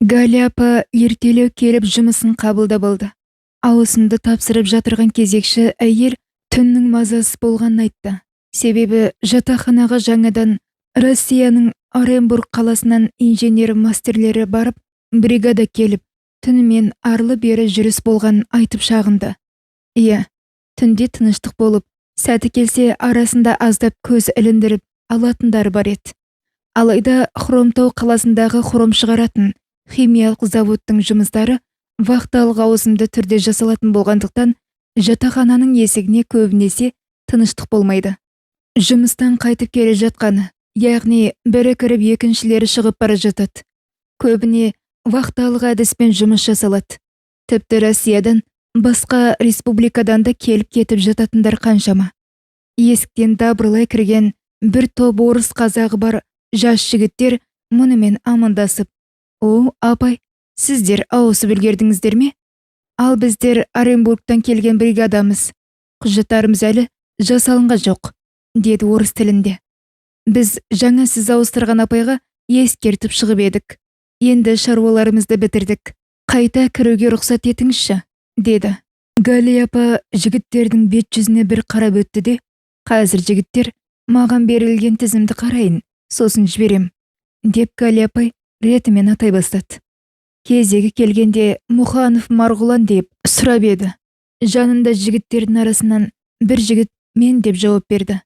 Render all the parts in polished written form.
Галя апа ертелеу келіп жұмысын қабылдап алды. Ауысымды тапсырып жатырған кезекші әйел түннің мазасы болғанын айтты. Себебі жатақханаға жаңадан Россияның Оренбург қаласынан инженер-мастерлері барып, бригада келіп, түнімен арлы-бері жүріс болғанын айтып шағынды. Иә, түнде тыныштық болып, сәті келсе арасында аздап көз іліндіріп алатындары бар еді. Алайда Хромтау қаласындағы хром шығаратын химиялық заводтың жұмыстары вахталық ауысымды түрде жасалатын болғандықтан, жатақхананың есігіне көбінесе тыныштық болмайды. Жұмыстан қайтып келе жатқаны, яғни бірі кіріп екіншілері шығып бара жатады. Көбіне вахталық әдіспен жұмыс жасалады. Тіпті Россиядан, басқа республикадан да келіп кетіп жататындар қаншама. Есіктен дабырлай кірген бір топ орыс қазағы бар жас жігіттер мұнымен амандасып: «О, апай, сіздер ауысып үлгердіңіздер ме? Ал біздер Оренбургтан келген бригадамыз. Құжаттарымыз әлі жасалынған жоқ», деді орыс тілінде. «Біз жаңа сіз ауыстырған апайға ескертіп шығып едік. Енді шаруаларымызды бітірдік. Қайта кіруге рұқсат етіңізші», деді. Галя апа жігіттердің бет-жүзіне бір қарап өтті де: «Қазір жігіттер, маған берілген тізімді қарайын, сосын жіберем», деп Галя апай ретімен атай бастады. Кезегі келгенде Мұханов Марғұлан деп сұрап еді. Жанында жігіттердің арасынан бір жігіт «мен» деп жауап берді.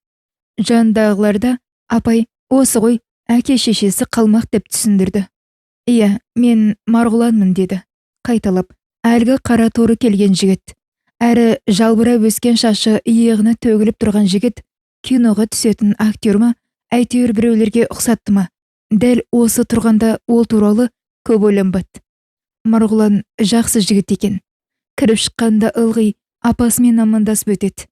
Жанындағыларда «апай, осы ғой, әке-шешесі қалмақ» деп түсіндірді. «Иә, мен Марғұланмын», деді қайталап әлгі қара торы келген жігіт. Әрі жалбырап өскен шашы иығына төгіліп тұрған жігіт киноға түсетін актер ма, әйтеуір біреулерге ұқсатты ма? Дәл осы тұрғанда ол туралы көп ойланбады. Марғұлан жақсы жігіт екен. Кіріп шыққанда ылғи апасымен амандасып өтеді.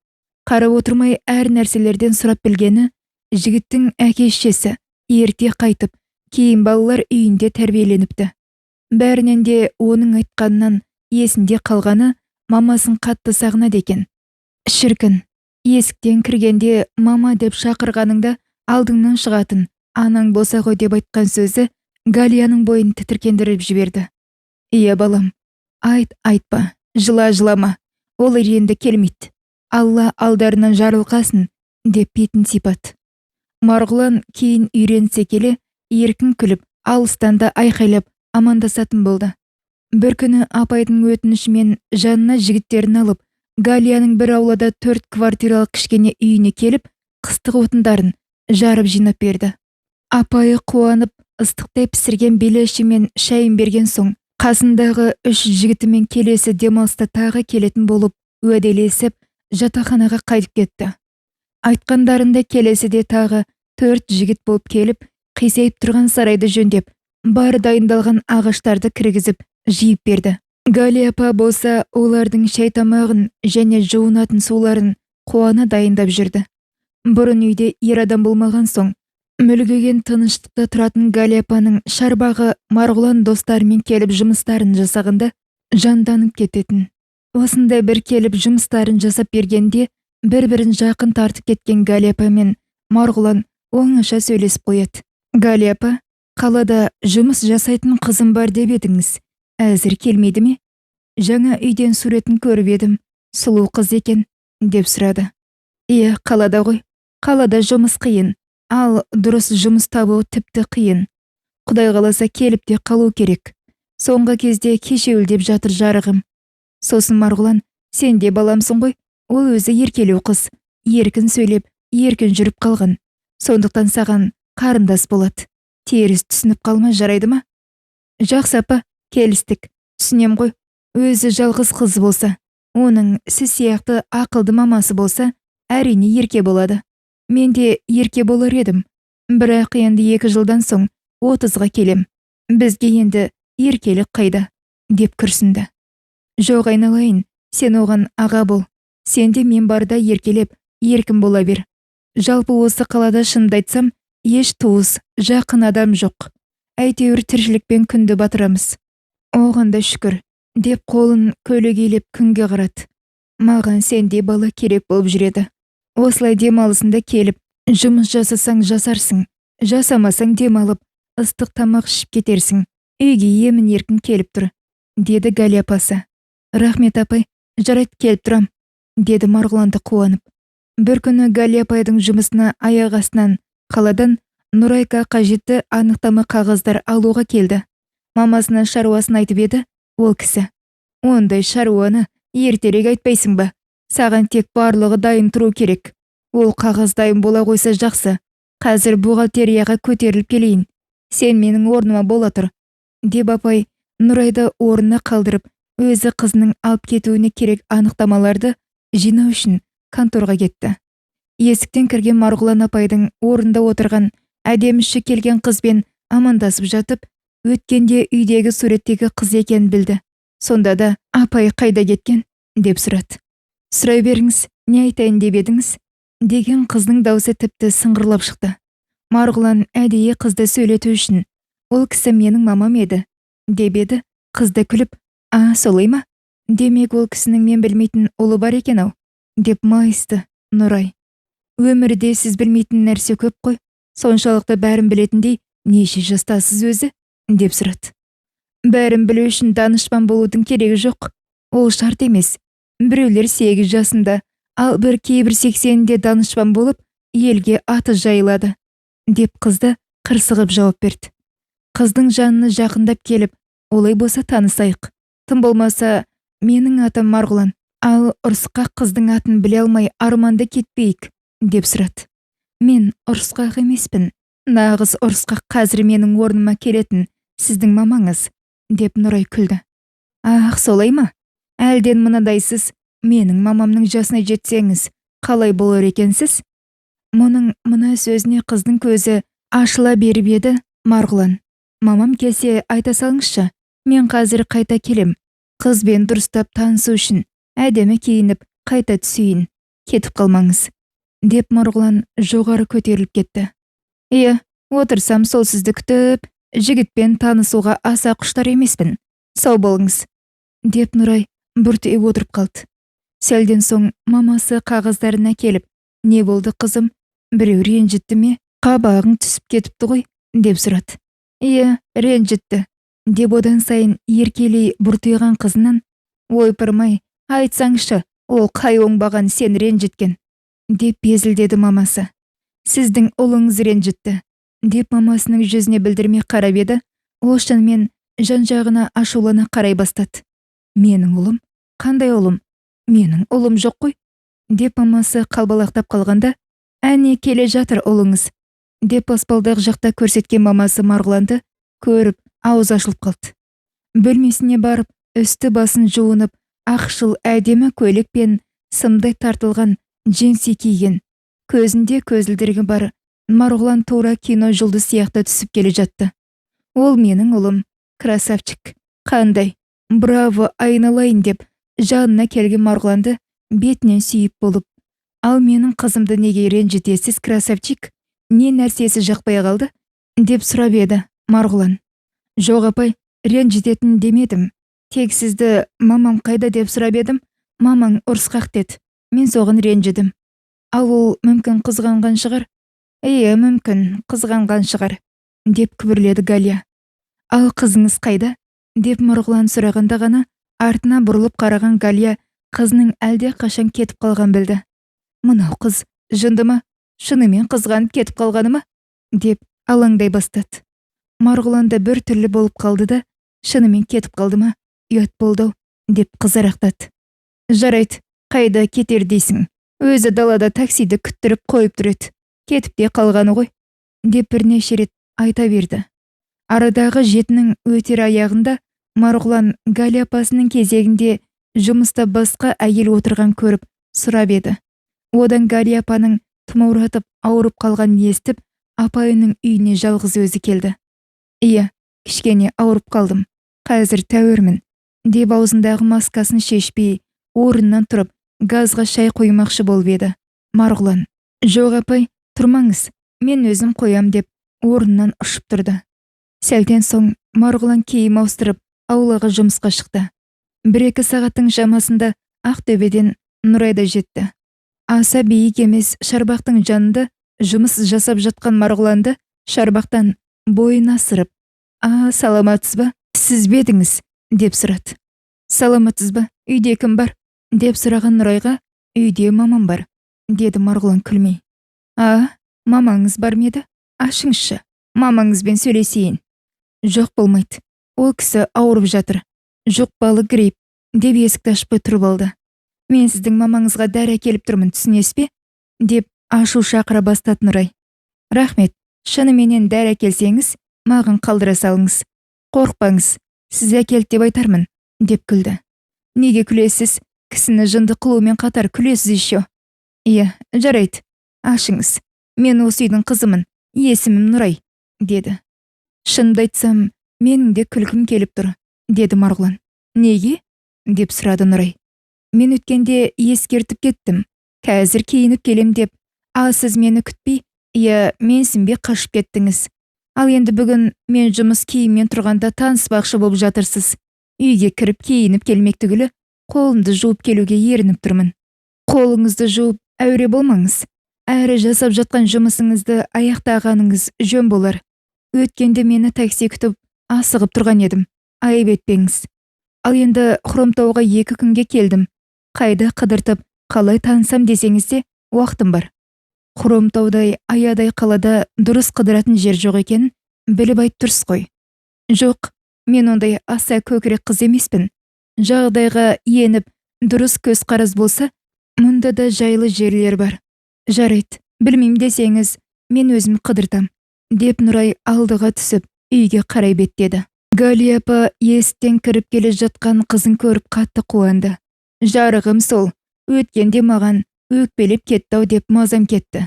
Қарап отырмай әр нәрселерден сұрап білгені, жігіттің әке-шешесі ерте қайтып, кейін балалар үйінде тәрбиеленіпті. Бәрінен де оның айтқанынан есінде қалғаны, мамасын қатты сағынады екен. Шіркін, есіктен кіргенде «мама» деп шақырғаныңда алдыңнан шығатын «анаң болса ғой» деп айтқан сөзі Галияның бойын тітіркендіріп жіберді. «Иә балам, айтпа, жылама, ол енді келмейді. Алла алдарынан жарылқасын», деп бетін сипат. Марғұлан кейін үйренсе келе, еркін күліп, алыстан да айқайлап амандасатын болды. Бір күні апайдың өтінішімен жанына жігіттерін алып, Галияның бір аулада 4 квартиралық кішкене үйіне келіп, қыстық отындарын жарып жинап берді. Апайы қуанып, ыстықтай пісірген белеші мен шайын берген соң, қасындағы 3 жігітімен келесі демалыста тағы келетін болып уәделесіп, жатақханаға қайтып кетті. Айтқандарында келесіде тағы 4 жігіт болып келіп, қисайып тұрған сарайды жөндеп, бар дайындалған ағаштарды кіргізіп, жиып берді. Галя апа болса олардың шай тамағын және жуынатын суларын қуана дайындап жүрді. Бұрын үйде ер адам болмаған соң, мүлгіген тыныштықта тұратын Галя апаның шарбағы Марғұлан достарымен келіп жұмыстарын жасағанда жанданып кететін. Осындай бір келіп жұмыстарын жасап бергенде бір-бірін жақын тартып кеткен Галя апа мен Марғұлан оңаша сөйлесіп қояды. «Галя апа, қалада жұмыс жасайтын қызым бар деп едіңіз. Әзір келмейді ме? Жаңа үйден суретін көріп едім. Сұлу қыз екен», деп сұрады. «Иә, қалада ғой. Қалада жұмыс қиын. Ал дұрыс жұмыс табу тіпті қиын. Құдай қаласа келіп те қалу керек. Соңғы кезде кешеуілдеп жатыр жарығым». Сосын Марғұлан: «Сен де баламсың ғой. Ол өзі еркелеу қыз. Еркін сөйлеп, еркін жүріп қалған. Сондықтан саған қарындас болады. Теріс түсініп қалма, жарайды ма?» «Жақсы апа, келістік. Түсінем ғой. Өзі жалғыз қыз болса, оның сіз сияқты ақылды мамасы болса, әрине ерке болады. Мен де ерке болар едім. Бірақ енді 2 жылдан соң 30-ға келем. Бізге енді еркелік қайда?» деп күрсінді. «Жоқ айналайын, сен оған аға бол. Сен де мен барда еркелеп, еркін бола бер. Жалпы осы қалада шынымды айтсам, еш туыс, жақын адам жоқ. Әйтеуір тіршілікпен күнді батырамыз. Оған да шүкір», деп қолын көлегейлеп күнге қарады. «Маған сендей бала керек болып жүреді. Осылай демалысында келіп, жұмыс жасасаң жасарсың, жасамасаң демалып, ыстық тамақ ішіп кетерсің. Үйге емін еркін келіп тұр, деді Галия апасы. Рахмет апай, жарайды келіп тұрам, деді Марғұланды қуанып. Бір күні Галия апайдың жұмысына аяқ астынан қаладан Нұрайға қажетті анықтама қағаздар алуға келді. Мамасына шаруасын айтып еді, ол кісі: ондай шаруаны ертерек айтпайсың ба? Саған тек барлығы дайын тұру керек. Ол қағаз дайын бола қойса жақсы. Қазір бухгалтерияға көтеріліп келейін. Сен менің орныма бола тұр, деп апай Нұрайды орнына қалдырып, өзі қызының алып кетуіне керек анықтамаларды жинау үшін конторға кетті. Есіктен кірген Марғұлан апайдың орында отырған әдеміші келген қызбен амандасып жатып, өткенде үйдегі суреттегі қыз екенін білді. Сонда да апай қайда кеткен, деп сұрады. Сұрай беріңіз, не айтайын деп едіңіз, деген қыздың даусы тіпті сыңғырлап шықты. Марғұлан әдейі қызды сөйлету үшін: ол кісі менің мамам еді, деп еді. Қызды күліп: солай ма? Демек ол кісінің мен білмейтін ұлы бар екен-ау, деп майысты Нұрай. Өмірде сіз білмейтін нәрсе көп қой. Соншалықты бәрін білетіндей неше жастасыз өзі, деп сұрады. Бәрін білу үшін данышпан болудың керегі жоқ. Ол шарт емес. Біреулер 8 жасында, ал кейбір 80-де данышпан болып, елге аты жайылады, деп қызды қырсығып жауап берді. Қыздың жанына жақындап келіп: олай болса танысайық. Тым болмаса, менің атым Марғұлан, ал ұрысқақ қыздың атын біле алмай арманды кетпейік, деп сұрады. Мен ұрысқақ емеспін. Нағыз ұрысқақ қазір менің орныма келетін сіздің мамаңыз, деп Нұрай күлді. Солай ма? Әлден мынадайсыз, менің мамамның жасына жетсеңіз, қалай болар екенсіз? Мына сөзіне қыздың көзі ашыла беріп еді. Марғұлан: мамам келсе айта салыңызшы, мен қазір қайта келем. Қызбен дұрыстап танысу үшін әдемі киініп қайта түсейін, кетіп қалмаңыз, деп Марғұлан жоғары көтеріліп кетті. Отырсам сол сізді күтіп, жігітпен танысуға аса құштар емеспін. Сау болыңыз, деп Нұрай бұртиып отырып қалды. Сәлден соң мамасы қағаздарын әкеліп: не болды қызым, біреу ренжітті ме? Қабағың түсіп кетіпті ғой, деп сұрады. Ренжітті, деп одан сайын еркелей бұртиған қызынан: ойпырмай, айтсаңшы, ол қай оңбаған сен ренжіткен, деп безілдеді мамасы. Сіздің ұлыңыз ренжітті, деп мамасының жүзіне білдірмей қарап еді. Ол шынымен жан-жағына ашулана қарай бастады. Менің ұлым? Қандай ұлым? Менің ұлым жоқ қой, деп мамасы қалбалақтап қалғанда: әне келе жатыр ұлыңыз, деп баспалдақ жақта көрсеткен мамасы Марғұланды көріп ауыз ашылып қалды. Бөлмесіне барып, үсті басын жуынып, ақшыл әдемі көйлек пен сымдай тартылған джинси киген, көзінде көзілдірігі бар Марғұлан тура кино жұлдыз сияқты түсіп келе жатты. Ол менің ұлым, красавчик, қандай, браво, айналайын, деп жанына келген Марғұланды бетінен сүйіп болып: ал менің қызымды неге ренжітесіз, красавчик? Не нәрсесі жақпай қалды, деп сұрап еді Марғұлан. Жоқ апай, ренжітетін демедім. Тек сізді мамам қайда деп сұрап едім. Мамаң ұрысқақ деді. Мен соған ренжідім. Ал ол мүмкін қызғанған шығар. Мүмкін қызғанған шығар, деп күбірледі Галия. Ал қызыңыз қайда? Деп Марғұлан сұрағанда ғана артына бұрылып қараған Галия қызының әлде қашан кетіп қалған білді. Мынау қыз жынды ма? Шынымен қызғанып кетіп қалғаны ма? Деп алаңдай бастады. Марғұланда бір түрлі болып қалды да: шынымен кетіп қалды ма? Ұят болды, деп қызарақтады. Жарайды, қайда кетер дейсің? Өзі далада таксиді күттіріп қойып тұреді. Кетіп те қалғаны ғой, деп бірнеше рет айта берді. Арадағы жетінің өтер аяғында Марғұлан Галия апасының кезегінде жұмыста басқа әйел отырған көріп сұрап еді. Одан Галия апаның тұмауратып ауырып қалған естіп, апайының үйіне жалғыз өзі келді. Кішкене ауырып қалдым, қазір тәуірмін, деп аузындағы маскасын шешпей орнынан тұрып газға шай қоймақшы болып еді. Марғұлан: жоқ апай, тұрмаңыз, мен өзім қоям, деп орнынан ұшып тұрды. Сәлден соң Марғұлан киім ауыстырып аулаға жұмысқа шықты. 1-2 сағаттың шамасында Ақтөбеден Нұрайда жетті. Аса биік емес шарбақтың жанында жұмыс жасап жатқан Марғұланды шарбақтан бойын асырып, Саламатсыз ба? Сіз бе едіңіз? Деп сұрады. Саламатсыз ба? Үйде кім бар? Деп сұраған Нұрайға, үйде мамам бар, деді Марғұлан күлмей. Мамаңыз бар ма еді? Ашыңызшы, мамаңызбен сөйлесейін. Жоқ, болмайды. Ол кісі ауырып жатыр. Жұқпалы грипп, деп есікті ашпай тұрып алды. Мен сіздің мамаңызға дәрі әкеліп тұрмын, түсінесіз бе? Деп ашу шақыра бастады Нұрай. Рахмет, шынымен дәрі әкелсеңіз, маған қалдыра салыңыз. Қорықпаңыз, сіз әкелді деп айтармын, деп күлді. Неге күлесіз? Кісіні жынды қылумен қатар күлесіз еще. Иә, жарайды, ашыңыз. Мен осы үйдің қызымын, есімім Нұрай, деді. Шынымды айтсам, менің де күлкім келіп тұр, деді Марғұлан. Неге? Деп сұрады Нұрай. Мен өткенде ескертіп кеттім. Қазір киініп келем деп, сіз мені күтпей, менсінбей қашып кеттіңіз. Ал енді бүгін мен жұмыс киіммен тұрғанда таныспақшы болып жатырсыз. Үйге кіріп киініп келмек түгілі, қолымды жуып келуге ерініп тұрмын. Қолыңызды жуып әуре болмаңыз. Әрі жасап жатқан жұмысыңызды аяқтағаныңыз жөн болар. Өткенде мені такси күтіп, асығып тұрған едім. Айып етпеңіз. Ал енді Хромтауға 2 күнге келдім. Қайда қыдыртып, қалай танысам десеңіз де, уақытым бар. Хромтаудай аядай қалада дұрыс қыдыратын жер жоқ екенін біліп айт тұрсыз ғой. Жоқ, мен ондай аса көкірек қыз емеспін. Жағдайға еніп, дұрыс көзқарас болса, мұнда да жайлы жерлер бар. Жарайды, білмеймін десеңіз, мен өзім қыдыртам, деп Нұрай алдыға түсіп, үйге қарай беттеді. Галия апа есіктен кіріп келе жатқан қызын көріп қатты қуанды. Жарығым сол, өткенде маған өкпелеп кетті-ау деп мазам кетті.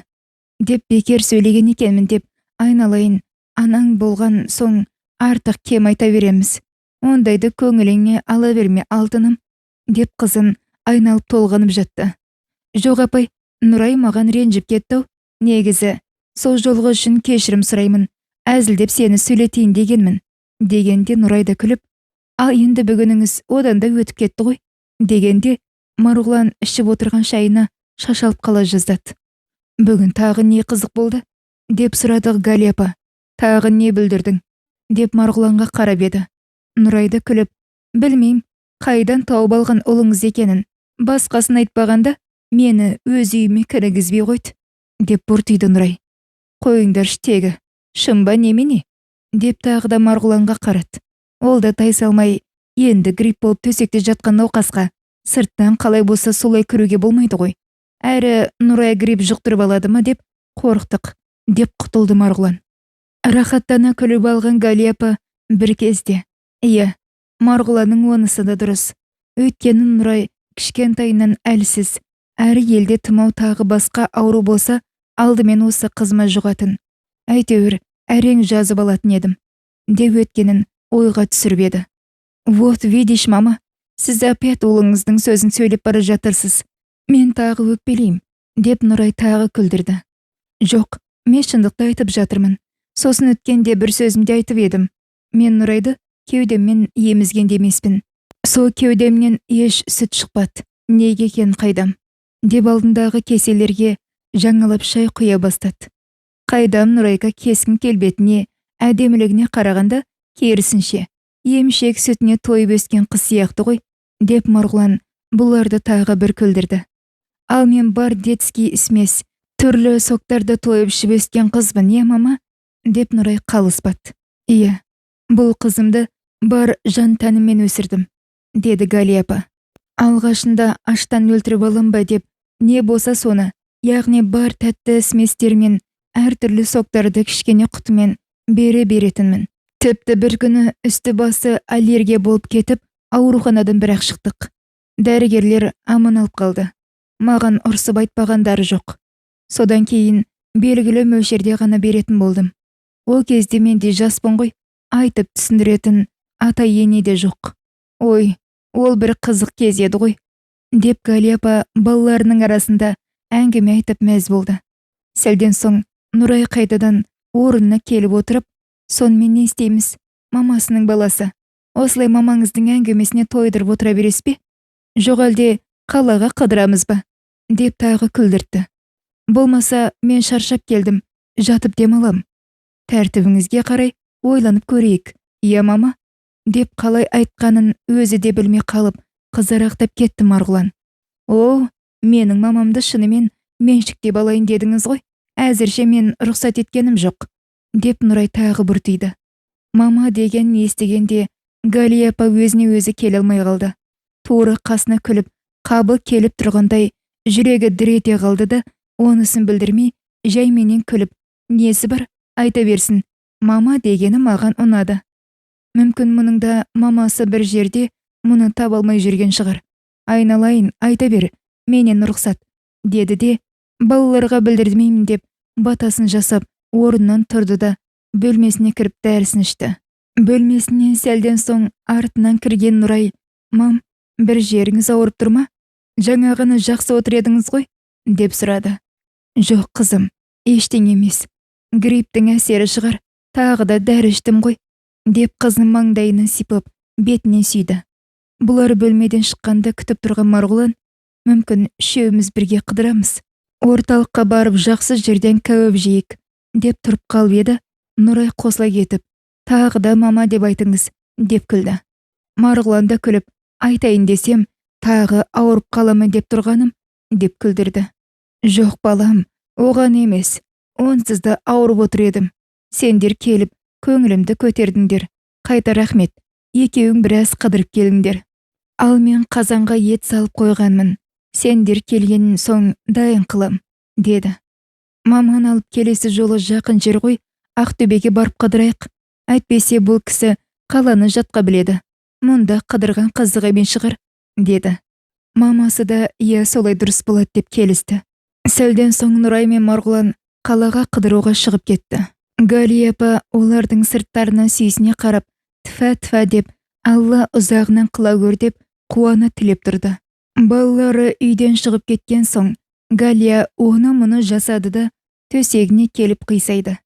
Деп бекер сөйлеген екенмін деп айналайын, анаң болған соң артық кем айта береміз. Ондайды көңіліңе ала берме, алтыным, деп қызын айналып толғанып жатты. Жоқ апай, Нұрай маған ренжіп кетті-ау. Негізі, сол жолғы үшін кешірім сұраймын. Әзілдеп сені сөйлетейін дегенмін. Дегенде Нұрай да күліп, ал енді бүгініңіз одан да өтіп кетті ғой. Дегенде Марғұлан ішіп отырған шайына шашалып қала жаздады. Бүгін тағы не қызық болды? Деп сұрады Галия апа. Тағы не бүлдірдің? Деп Марғұланға қарап еді. Нұрайды күліп, білмеймін, қайдан тауып алған ұлыңыз екенін. Басқасын айтпағанда, мені өз үйіме кіргізбей қойды, деп бұртиды Нұрай. Қойыңдаршы тегі, шын ба немене? Деп тағы да Марғұланға қарады. Ол да тайсалмай, енді грипп болып төсекте жатқан науқасқа сырттан қалай болса солай кіруге болмайды ғой. Әрі Нұрай грипп жұқтырып алады ма деп қорықтық, деп құтылды Марғұлан. Рахаттана күліп алған Галия апа бір кезде, Марғұланның онысы да дұрыс. Өйткені Нұрай кішкентайынан әлсіз, әрі елде тұмау тағы басқа ауру болса, алдымен осы қызыма жұғатын. Әйтеуір, әрең жазып алатын едім, деп өткенін ойға түсіріп еді. Вот видишь, мама, сіз опять ұлыңыздың сөзін сөйлеп бара жатырсыз. Мен тағы өкпелеймін, деп Нұрай тағы күлдірді. Жоқ, мен шындықты айтып жатырмын. Сосын өткенде бір сөзімде айтып едім. Мен Нұрайды кеудеммен емізген демеспін. Сол кеудемнен еш сүт шықпады. Неге екен қайдам? Деп алдындағы кеселерге жаңалап шай құя бастады. Қайдам Нұрайға кескін келбетіне, әдемілігіне қарағанда, керісінше, емшек сүтіне тойып өскен қыз сияқты ғой, деп Марғұлан бұларды тағы бір күлдірді. Ал мен бар детский смес, түрлі соктарды тойып ішіп өскен қызбын, мама? Деп Нұрай қалыспады. Бұл қызымды бар жан тәніммен өсірдім, деді Галия апа. Алғашында аштан өлтіріп алам ба деп, не болса соны, яғни бар тәтті сместермен әртүрлі соктарды кішкене құтымен бере беретінмін. Тіпті бір күні үсті басы аллергия болып кетіп, ауруханадан бірақ шықтық. Дәрігерлер аман алып қалды. Маған ұрсып айтпағандары жоқ. Содан кейін белгілі мөлшерде ғана беретін болдым. Ол кезде менде жаспын ғой, айтып түсіндіретін ата-ене де жоқ. Ой, ол бір қызық кез еді ғой, деп Галия апа балаларының арасында әңгіме айтып мәз болды. Сәлден соң Нұрай қайтадан орнына келіп отырып, сонымен не істейміз, мамасының баласы? Осылай мамаңыздың әңгімесіне тойдырып отыра бересіз бе? Жоқ әлде қалаға қыдырамыз ба? Деп тағы күлдіртті. Болмаса мен шаршап келдім, жатып демалам. Тәртібіңізге қарай ойланып көрейік, «Иә мама», деп қалай айтқанын өзі де білмей қалып, қызарақтап кетті Марғұлан. «О, менің мамамды шынымен меншіктеп алайын дедіңіз ғой. Әзірше мен рұқсат еткенім жоқ», деп Нұрай тағы бұртиды. Мама деген естігенде Галия апа өзіне өзі келе алмай қалды. Тура қасына күліп, қабыл келіп тұрғандай жүрегі дір ете қалды да, онысын білдірмей жайменен күліп, «Несі бар? Айта берсін. Мама дегені маған ұнады». Мүмкін мұның да мамасы бір жерде мұны таба алмай жүрген шығар. «Айналайын, айта бер, менен рұқсат», деді де, балаларға білдірмеймін деп батасын жасап, орнынан тұрды да бөлмесіне кіріп дәрісін ішті. Бөлмесіне сәлден соң артынан кірген Нұрай: «Мам, бір жеріңіз ауырып тұр ма? Жаңағыны жақсы отыр едіңіз ғой?» деп сұрады. «Жоқ қызым, ештеңе емес. Грипптің әсері шығар, тағы да дәрі іштім ғой», деп қызын маңдайынан сипап, бетінен сүйді. Бұлар бөлмеден шыққанда күтіп тұрған Марғұлан: «Мүмкін үшеуміз бірге қыдырамыз. Орталыққа барып жақсы жерден кәуіп жейік», деп тұрып қалып еді. Нұрай қосыла кетіп: «Тағы да мама деп айтыңыз», деп күлді. Марғұлан да күліп: «Айтайын десем, тағы ауырып қаламын деп тұрғаным», деп күлдірді. «Жоқ балам, оған емес. Онсыз да ауырып отыр едім. Сендер келіп, көңілімді көтердіңдер. Қайта рахмет. Екеуің біраз қыдырып келіңдер. Ал мен қазанға ет салып қойғанмын. Сендер келген соң дайын қылам», деді. «Маман алып келесі жолы жақын жер ғой, Ақтөбеге барып қыдырайық. Әйтпесе бұл кісі қаланы жатқа біледі. Мұнда қыдырған қызық емес шығар», деді. Мамасы да «Иә, солай дұрыс болады» деп келісті. Сәлден соң Нұрай мен Марғұлан қалаға қыдыруға шығып кетті. Галия апа олардың сырттарына сүйсіне қарап, «Тфа-тфа» деп, «Алла ұзағынан қыла көр» деп қуана тілеп тұрды. Балалары үйден шығып кеткен соң Галия оны мұны жасады да төсегіне келіп қисайды.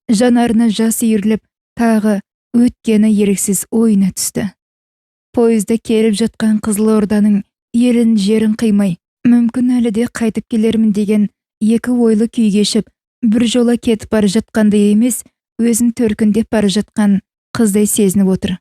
Жанарына жас үйіріліп, тағы өткені еріксіз ойына түсті. Пойызда келіп жатқан Қызылорданың елін жерін қимай, мүмкін әлі де қайтып келермін деген екі ойлы күй кешіп, бір жола кетіп бара жатқандай емес, өзін төркіндеп бара жатқан қыздай сезініп отыр.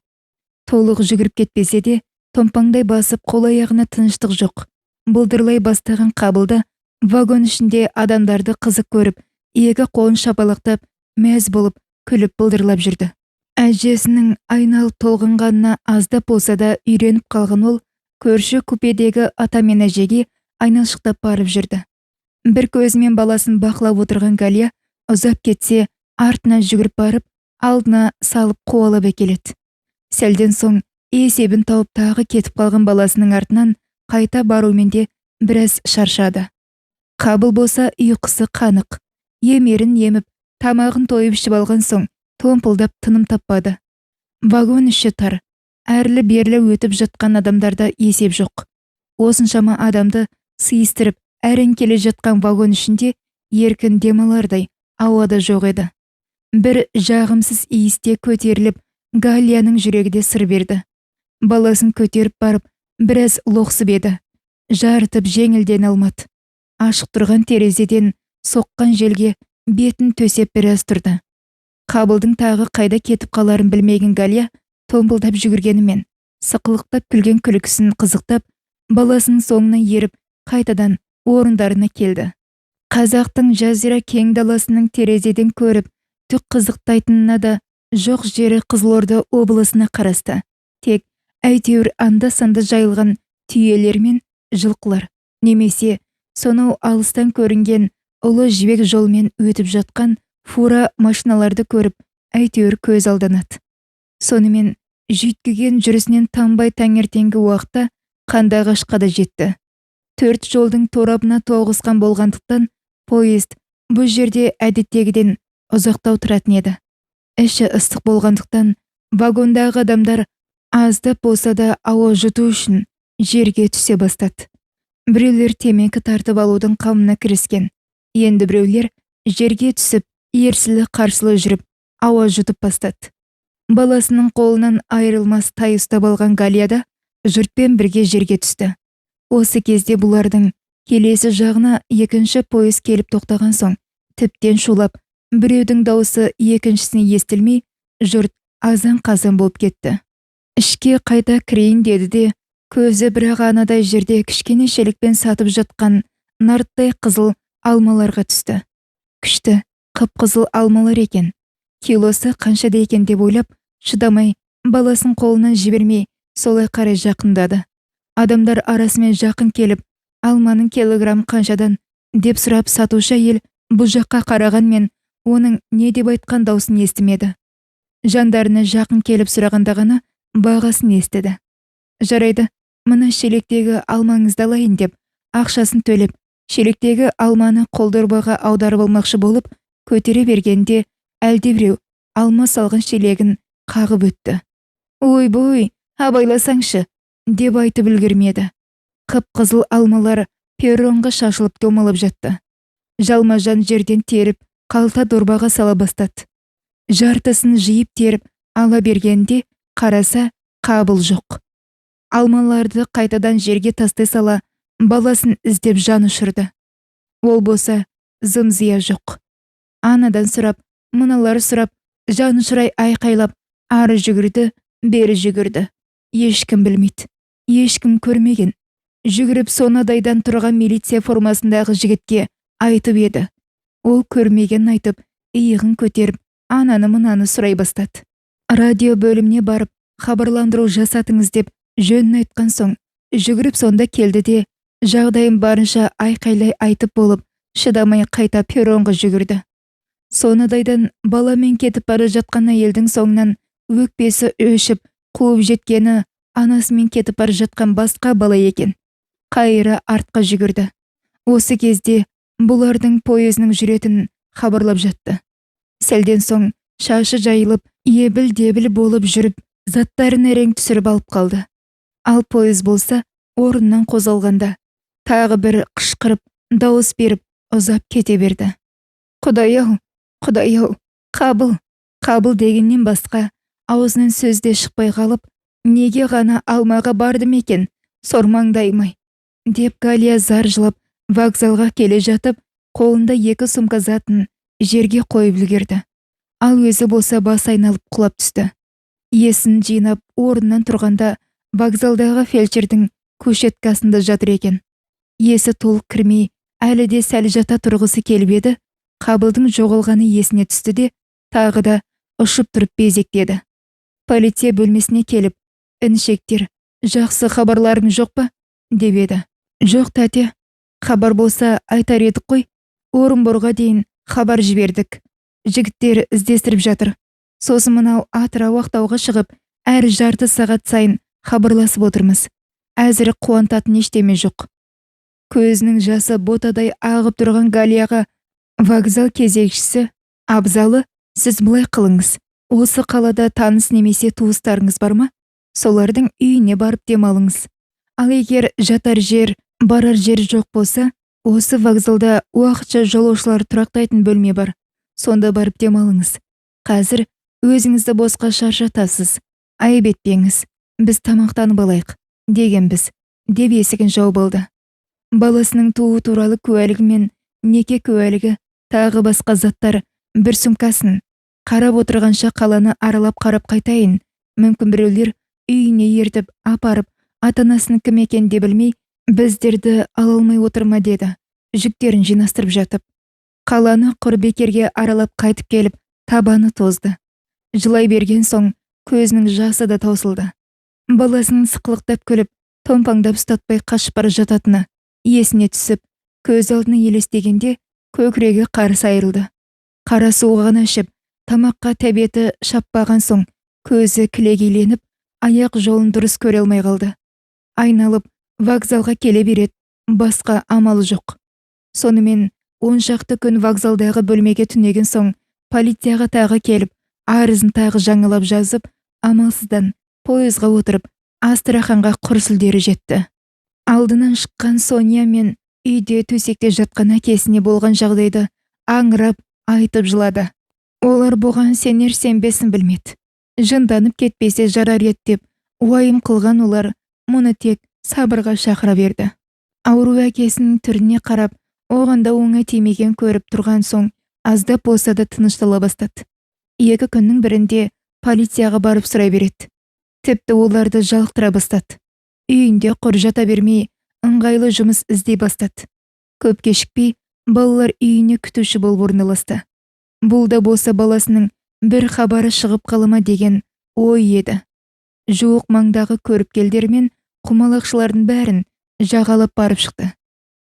Толық жүгіріп кетпесе де, томпаңдай басып қол-аяғына тыныштық жоқ. Бұлдырлай бастаған қабылда вагон ішінде адамдарды қызық көріп, екі қолын шапалақтап, мәз болып, күліп бұлдырлап жүрді. Әжесінің айналып толғанғанына аздап болса да үйреніп қалған ол, көрші купедегі ата мен әжеге айналшықтап барып жүрді. Бір көзімен баласын бақылап отырған Галия ұзап кетсе, артына жүгіріп барып, алдына салып қуалап әкеледі. Сәлден соң есебін тауып тағы кетіп қалған баласының артынан қайта барумен де біраз шаршады. Қабыл болса ұйқысы қанық. Емерін еміп, тамағын тойып ішіп алған соң томпылдап тыным таппады. Вагон іші тар. Әрлі-берлі өтіп жатқан адамдарда есеп жоқ. Осыншама адамды сыйыстырып әрең келе жатқан вагон ішінде еркін демалардай ауада жоқ еді. Бір жағымсыз иісте көтеріліп, Галияның жүрегі де сыр берді. Баласын көтеріп барып, біраз лоқсып еді. Жарытып жеңілден алмады. Ашық тұрған терезеден соққан желге бетін төсеп біраз тұрды. Қабылдың тағы қайда кетіп қаларын білмеген Галия томпылдап жүгіргенімен, сықылықтап күлген күлкісін қызықтап, баласының соңына еріп, қайтадан орындарына келді. Қазақтың жазира кең даласының терезеден көріп, түк қызықтайтынына да жоқ жері Қызылорда облысына қарасты. Тек әйтеуір анда-санда жайылған түйелер мен жылқылар, немесе сонау алыстан көрінген ұлы жібек жолмен өтіп жатқан фура машиналарды көріп, әйтеуір көз алданады. Сонымен жүйткіген жүрісінен танбай таңертеңгі уақытта Қандыағашқа да жетті. 4 жолдың торабына тоғысқан болғандықтан, поезд бұл жерде әдеттегіден ұзақтау тұратын еді. Іші ыстық болғандықтан, вагондағы адамдар аздап болса да ауа жұту үшін жерге түсе бастады. Біреулер темекі тартып алудың қамына кіріскен. Енді біреулер жерге түсіп, ерсілі-қарсылы жүріп, ауа жұтып бастады. Баласының қолынан айырылмас тай ұстап алған Галия да жұртпен бірге жерге түсті. Осы кезде бұлардың келесі жағына екінші пойыз келіп тоқтаған соң, тіптен шулап, біреудің дауысы екіншісіне естілмей, жұрт азан қазан болып кетті. Ішке қайта кірейін деді де, көзі бірақ анадай жерде кішкене шелекпен сатып жатқан нарттай қызыл алмаларға түсті. Күшті, қып-қызыл алмалар екен. Килосы қаншада екен деп ойлап, шыдамай, баласын қолынан жібермей, солай қарай жақындады. Адамдар арасымен жақын келіп, алманың килограмм қаншадан деп сұрап, сатушы әйел бұл жаққа қарағанмен оның не деп айтқан даусын естімеді. Жандарына жақын келіп сұрағанда ғана бағасын естіді. Жарайды, мына шелектегі алмаңызды алайын деп, ақшасын төлеп, шелектегі алманы қолдорбаға аударып алмақшы болып, көтере бергенде әлдебіреу алма салған шелегін қағып өтті. Ой-бой, абайласаңшы, деп айтып үлгермеді. Қып-қызыл алмалар перронға шашылып домалып жатты. Жалма-жан жерден теріп, қалта дорбаға сала бастады. Жартысын жиып теріп ала бергенде қараса қабыл жоқ. Алмаларды қайтадан жерге тастай сала, баласын іздеп жан ұшырды. Ол болса зым-зия жоқ. Анадан сұрап, мыналар сұрап, жан ұшырай айқайлап, ары жүгірді, бері жүгірді. Ешкім білмейді, ешкім көрмеген. Жүгіріп сонадайдан тұрған милиция формасындағы жігітке айтып еді. Ол көрмеген айтып, иығын көтеріп, ананы-мынаны сұрай бастады. Радио бөліміне барып, хабарландыру жасатыңыз деп жөнін айтқан соң, жүгіріп сонда келді де, жағдайын барынша айқайлай айтып болып, шыдамай қайта перронға жүгірді. Сонадайдан баламен кетіп бара жатқан әйелдің соңынан өкпесі өшіп, қуып жеткені анасымен кетіп бара жатқан басқа бала екен. Қайыра артқа жүгірді. Осы кезде бұлардың пойызының жүретінін хабарлап жатты. Сәлден соң шашы жайылып, ебіл-дебіл болып жүріп, заттарын әрең түсіріп алып қалды. Ал пойыз болса, орнынан қозғалғанда тағы бір қышқырып, дауыс беріп, ұзап кете берді. Құдай-ау, Құдай-ау, қабыл дегеннен басқа аузынан сөз де шықпай қалып, неге ғана алмаға бардым екен, сормаңдаймай, деп Галия зар жылап, вокзалға келе жатып, қолында 2 сумка затын жерге қойып үлгерді. Ал өзі болса бас айналып құлап түсті. Есін жинап орнынан тұрғанда вокзалдағы фельдшердің кушеткасында жатыр екен. Есі толық кірмей, әлі де сәл жата тұрғысы келіп еді, Қабылдың жоғалғаны есіне түсті де, тағы да ұшып тұрып безектеді. Полиция бөлмесіне келіп, інішектер, жақсы хабарларың жоқ па? Деп еді. Жоқ тәте, хабар болса айтар едік қой. Орынборға дейін хабар жібердік. Жігіттер іздестіріп жатыр. Сосын мынау Атырау Ақтауға шығып, әр жарты сағат сайын хабарласып отырмыз. Әзір қуантатын ештеме жоқ. Көзінің жасы ботадай ағып тұрған Галияға вокзал кезекшісі: Абзалы, сіз былай қылыңыз. Осы қалада таныс немесе туыстарыңыз бар ма? Солардың үйіне барып демалыңыз. Ал егер жатар жер, барар жер жоқ болса, осы вокзалда уақытша жолаушылар тұрақтайтын бөлме бар. Сонда барып демалыңыз. Қазір өзіңізді босқа шаршатасыз. Айып етпеңіз. Біз тамақтанып алайық, дегенбіз, деп есігін жауып алды. Баласының туу туралы куәлігі мен неке куәлігі, тағы басқа заттар, бір сумкасын қарап отырғанша қаланы аралап қарап қайтайын. Мүмкін біреулер үйіне ертіп апарып, ата-анасының кім екенін де білмей, біздерді ала алмай отырма деді, жүктерін жинастырып жатып. Қаланы құр бекерге аралап қайтып келіп, табаны тозды. Жылай берген соң көзінің жасы да таусылды. Баласының сықылықтап күліп, томпаңдап ұстатпай қашып бара жататыны есіне түсіп, көз алдына елестегенде көкірегі қарс айырылды. Қара суығын ашып, тамаққа тәбеті шаппаған соң, көзі кілегейленіп, аяқ жолын дұрыс көре алмай қалды. Айналып, вокзалға келе береді, басқа амалы жоқ. Сонымен 10 шақты күн вокзалдағы бөлмеге түнеген соң, полицияға тағы келіп, арызын тағы жаңалап жазып, амалсыздан пойызға отырып, Астраханға құр сүлдері жетті. Алдынан шыққан Соня мен үйде төсекте жатқан әкесіне болған жағдайды аңырап айтып жылады. Олар бұған сенер-сенбесін білмеді. Жынданып кетпесе жарар еді деп уайым қылған олар мұны тек сабырға шақыра берді. Ауру әкесінің түріне қарап, оғанда оңай тимеген көріп тұрған соң, аздап болса да тыныштала бастады. 2 күннің бірінде полицияға барып сұрай береді. Тіпті оларды жалықтыра бастады. Үйінде құр жата бермей, ыңғайлы жұмыс іздей бастады. Көп кешікпей, балалар үйіне күтуші болып орналасты. Бұл да болса баласының бір хабары шығып қалама деген ой еді. Жуық маңдағы көріпкелдер мен құмалақшылардың бәрін жағалап барып шықты.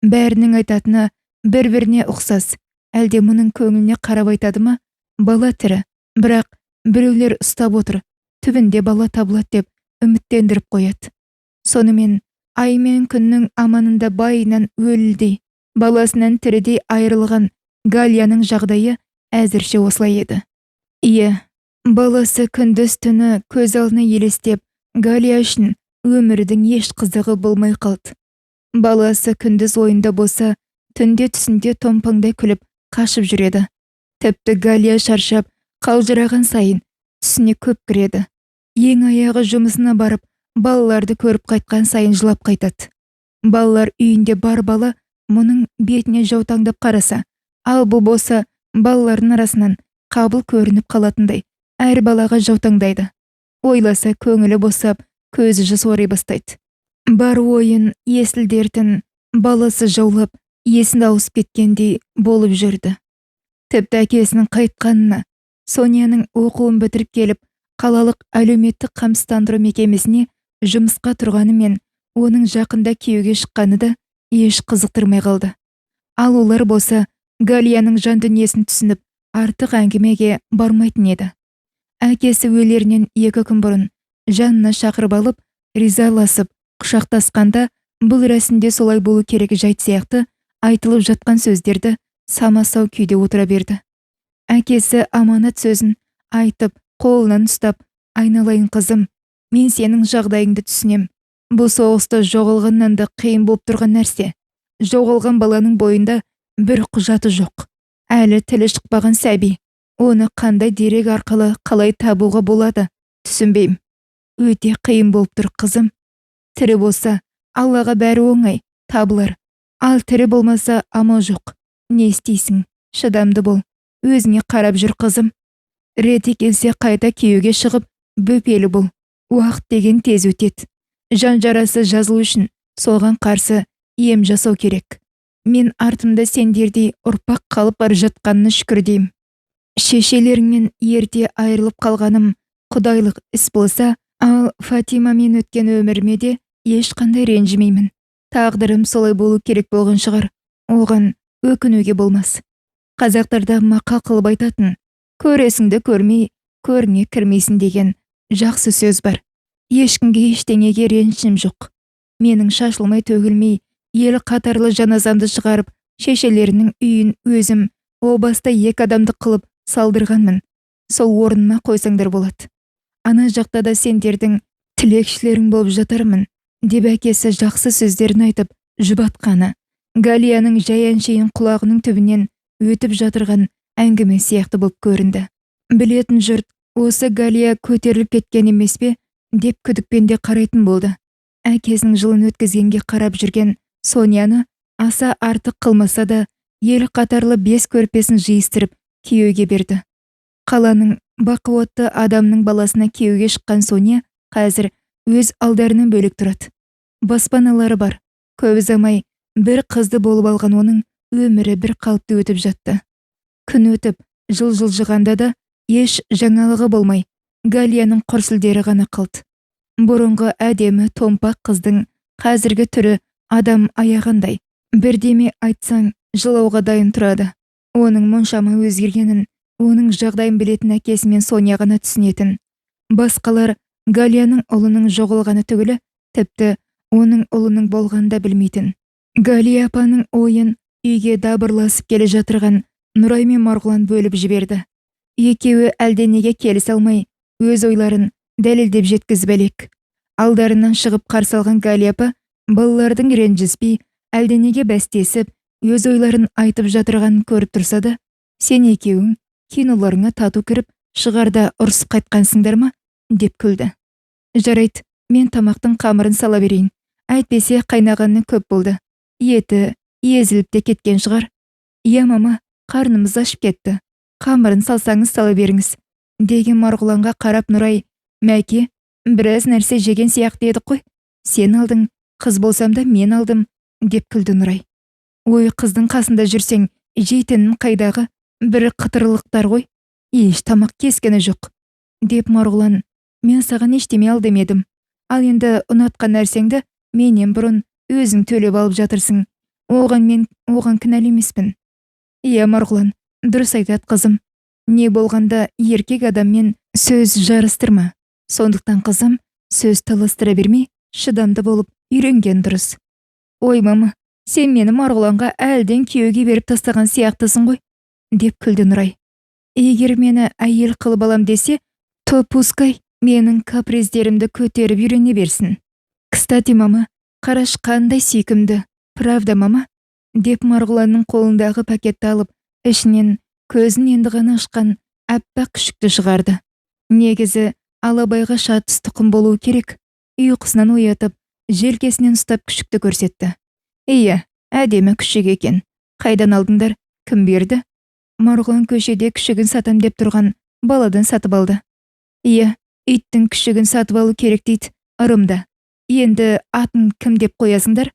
Бәрінің айтатыны бір-біріне ұқсас. Әлде мұның көңіліне қарап айтады ма? Бала тірі, бірақ біреулер ұстап отыр, түбінде бала табылады деп үміттендіріп қояды. Сонымен ай мен күннің аманында байынан өлілдей, баласынан тірідей айырылған Галияның жағдайы әзірше осылай еді. Баласы күндіз түні көз алдына елестеп, Галия үшін өмірдің еш қызығы болмай қалды. Баласы күндіз ойында болса, түнде түсінде томпаңдай күліп қашып жүреді. Тіпті Галия шаршап, қалжыраған сайын түсіне көп кіреді. Ең аяғы жұмысына барып, балаларды көріп қайтқан сайын жылап қайтады. Балалар үйінде бар бала мұның бетіне жаутаңдап қараса, ал бұл болса балалардың арасынан қабыл көрініп қалатындай, әр балаға жаутаңдайды. Ойласа көңілі босап, көзі жас ори бастайды. Бар ойын, есіл дертін баласы жаулап, есін ауысып кеткендей болып жүрді. Тіпті әкесінің қайтқанына, Соняның оқуын бітіріп келіп, қалалық әлеуметтік қамсыздандыру мекемесіне жұмысқа тұрғаны мен оның жақында күйеуге шыққаны да еш қызықтырмай қалды. Ал олар болса Галияның жан дүниесін түсініп, артық әңгімеге бармайтын еді. Әкесі өлерінен 2 күн бұрын жанына шақырып алып, ризаласып, құшақтасқанда бұл рәсімде солай болу керек жайт сияқты айтылып жатқан сөздерді самасау күйде отыра берді. Әкесі аманат сөзін айтып, қолынан ұстап, айналайын қызым, мен сенің жағдайыңды түсінем. Бұл соғыста жоғалғаннан да қиын болып тұрған нәрсе. Жоғалған баланың бойында бір құжаты жоқ. Әлі тілі шықпаған сәби. Оны қандай дерек арқылы қалай табуға болады? Түсінбеймін. Өте қиын болып тұр қызым. Тірі болса, Аллаға бәрі оңай, табылар. Ал тірі болмаса амал жоқ. Не істейсің? Шыдамды бол. Өзіңе қарап жүр қызым. Реті келсе қайта күйеуге шығып, бөпелі бол. Уақыт деген тез өтеді. Жан жарасы жазылу үшін соған қарсы ем жасау керек. Мен артымда сендердей ұрпақ қалып бар жатқанына шүкір деймін. Шешелеріңмен ерте айырылып қалғаным құдайлық іс болса, ал Фатимамен өткен өміріме де ешқандай ренжімеймін. Тағдырым солай болу керек болған шығар. Оған өкінуге болмас. Қазақтарда мақал қылып айтатын, көресіңді көрмей, көріне кірмейсің деген жақсы сөз бар. Ешкімге ештеңеге ренішім жоқ. Менің шашылмай төгілмей, ел қатарлы жаназамды шығарып, шешелерінің үйін өзім о баста 2 адамды қылып салдырғанмын. Сол орныма қойсаңдар болады. Ана жақта да сендердің тілекшілерің болып жатармын, деп әкесі жақсы сөздерін айтып жұбатқаны Галияның жай-әншейін құлағының түбінен өтіп жатырған әңгіме сияқты болып көрінді. Білетін жұрт, осы Галия көтеріліп кеткен емес пе, деп күдікпен де қарайтын болды. Әкесінің жылын өткізгенге қарап жүрген Соняны аса артық қылмаса да, ел қатарлы 5 көрпесін жиыстырып күйеуге берді. Қаланың бақуатты адамның баласына күйеуге шыққан Соня қазір өз алдарынан бөлек тұрады. Баспаналары бар. Көп ұзамай бір қызды болып алған оның өмірі бір қалыпты өтіп жатты. Күн өтіп, жыл жылжығанда да еш жаңалығы болмай, Галияның құрсылдері ғана қалды. Бұрынғы әдемі томпақ қыздың қазіргі түрі адам аяғандай. Бірдеме айтсаң жылауға дайын тұрады. Оның мұншама өзгергенін, оның жағдайын білетін әкесі мен Соня ғана түсінетін. Басқалар Галияның ұлының жоғалғаны түгілі, тіпті оның ұлының болғанда білмейтін. Галия апаның ойын үйге дабырласып келе жатырған Нұрай мен Марғұлан бөліп жіберді. Екеуі әлденеге келісе алмай, өз ойларын дәлелдеп жеткізіп әлек. Алдарынан шығып қарсы алған Галия апа балалардың ренжіспей, әлденеге бәстесіп, өз ойларын айтып жатырғанын көріп тұрса да, сен екеуің киноларыңа тату кіріп, шығарда ұрысып қайтқансыңдар ма? Деп күлді. Жарайды, мен тамақтың қамырын сала берейін. Әйтпесе қайнағаны көп болды. Еті езіліп те кеткен шығар. Иә мама, қарнымыз ашып кетті. Қамырын салсаңыз сала беріңіз, деген Марғұланға қарап Нұрай: «Мәке, біраз нәрсе жеген сияқты едік қой. Сен алдың, қыз болсам да мен алдым», деп күлді Нұрай. «Ой, қыздың қасында жүрсең, жейтінің қайдағы, бір қытырлықтар ғой. Еш тамақ кескені жоқ», деп Марғұлан: «Мен саған ештеме алдым едім. Ал енді ұнатқан нәрсеңді менен бұрын өзің төлеп алып жатырсың. Оған кінәлі емеспін». «Иә, Марғұлан, дұрыс айтады қызым. Не болғанда еркек адаммен сөз жарыстырма. Сондықтан қызым, сөз таластыра бермей, шыдамды болып үйренген дұрыс». «Ой, мама, сен мені Марғұланға әлден күйеуге беріп тастаған сияқтысың ғой», деп күлді Нұрай. «Егер мені әйел қылып алам десе, то пускай менің каприздерімді көтеріп үйрене берсін. Кстати, мама, қараш қандай сүйкімді. Правда, мама?» деп Марғұланның қолындағы пакетті алып, ішінен көзін енді ғана ашқан аппақ күшікті шығарды. Негізі Алабайға шатыс тұқым болуы керек. Ұйқысынан оятып, желкесінен ұстап күшікті көрсетті. «Иә, әдемі күшік екен. Қайдан алдыңдар? Кім берді?» Марғұлан көшеде күшігін сатам деп тұрған баладан сатып алды. «Иә, иттің күшігін сатып алу керек дейді, ырымда. Енді атын кім деп қоясыңдар?»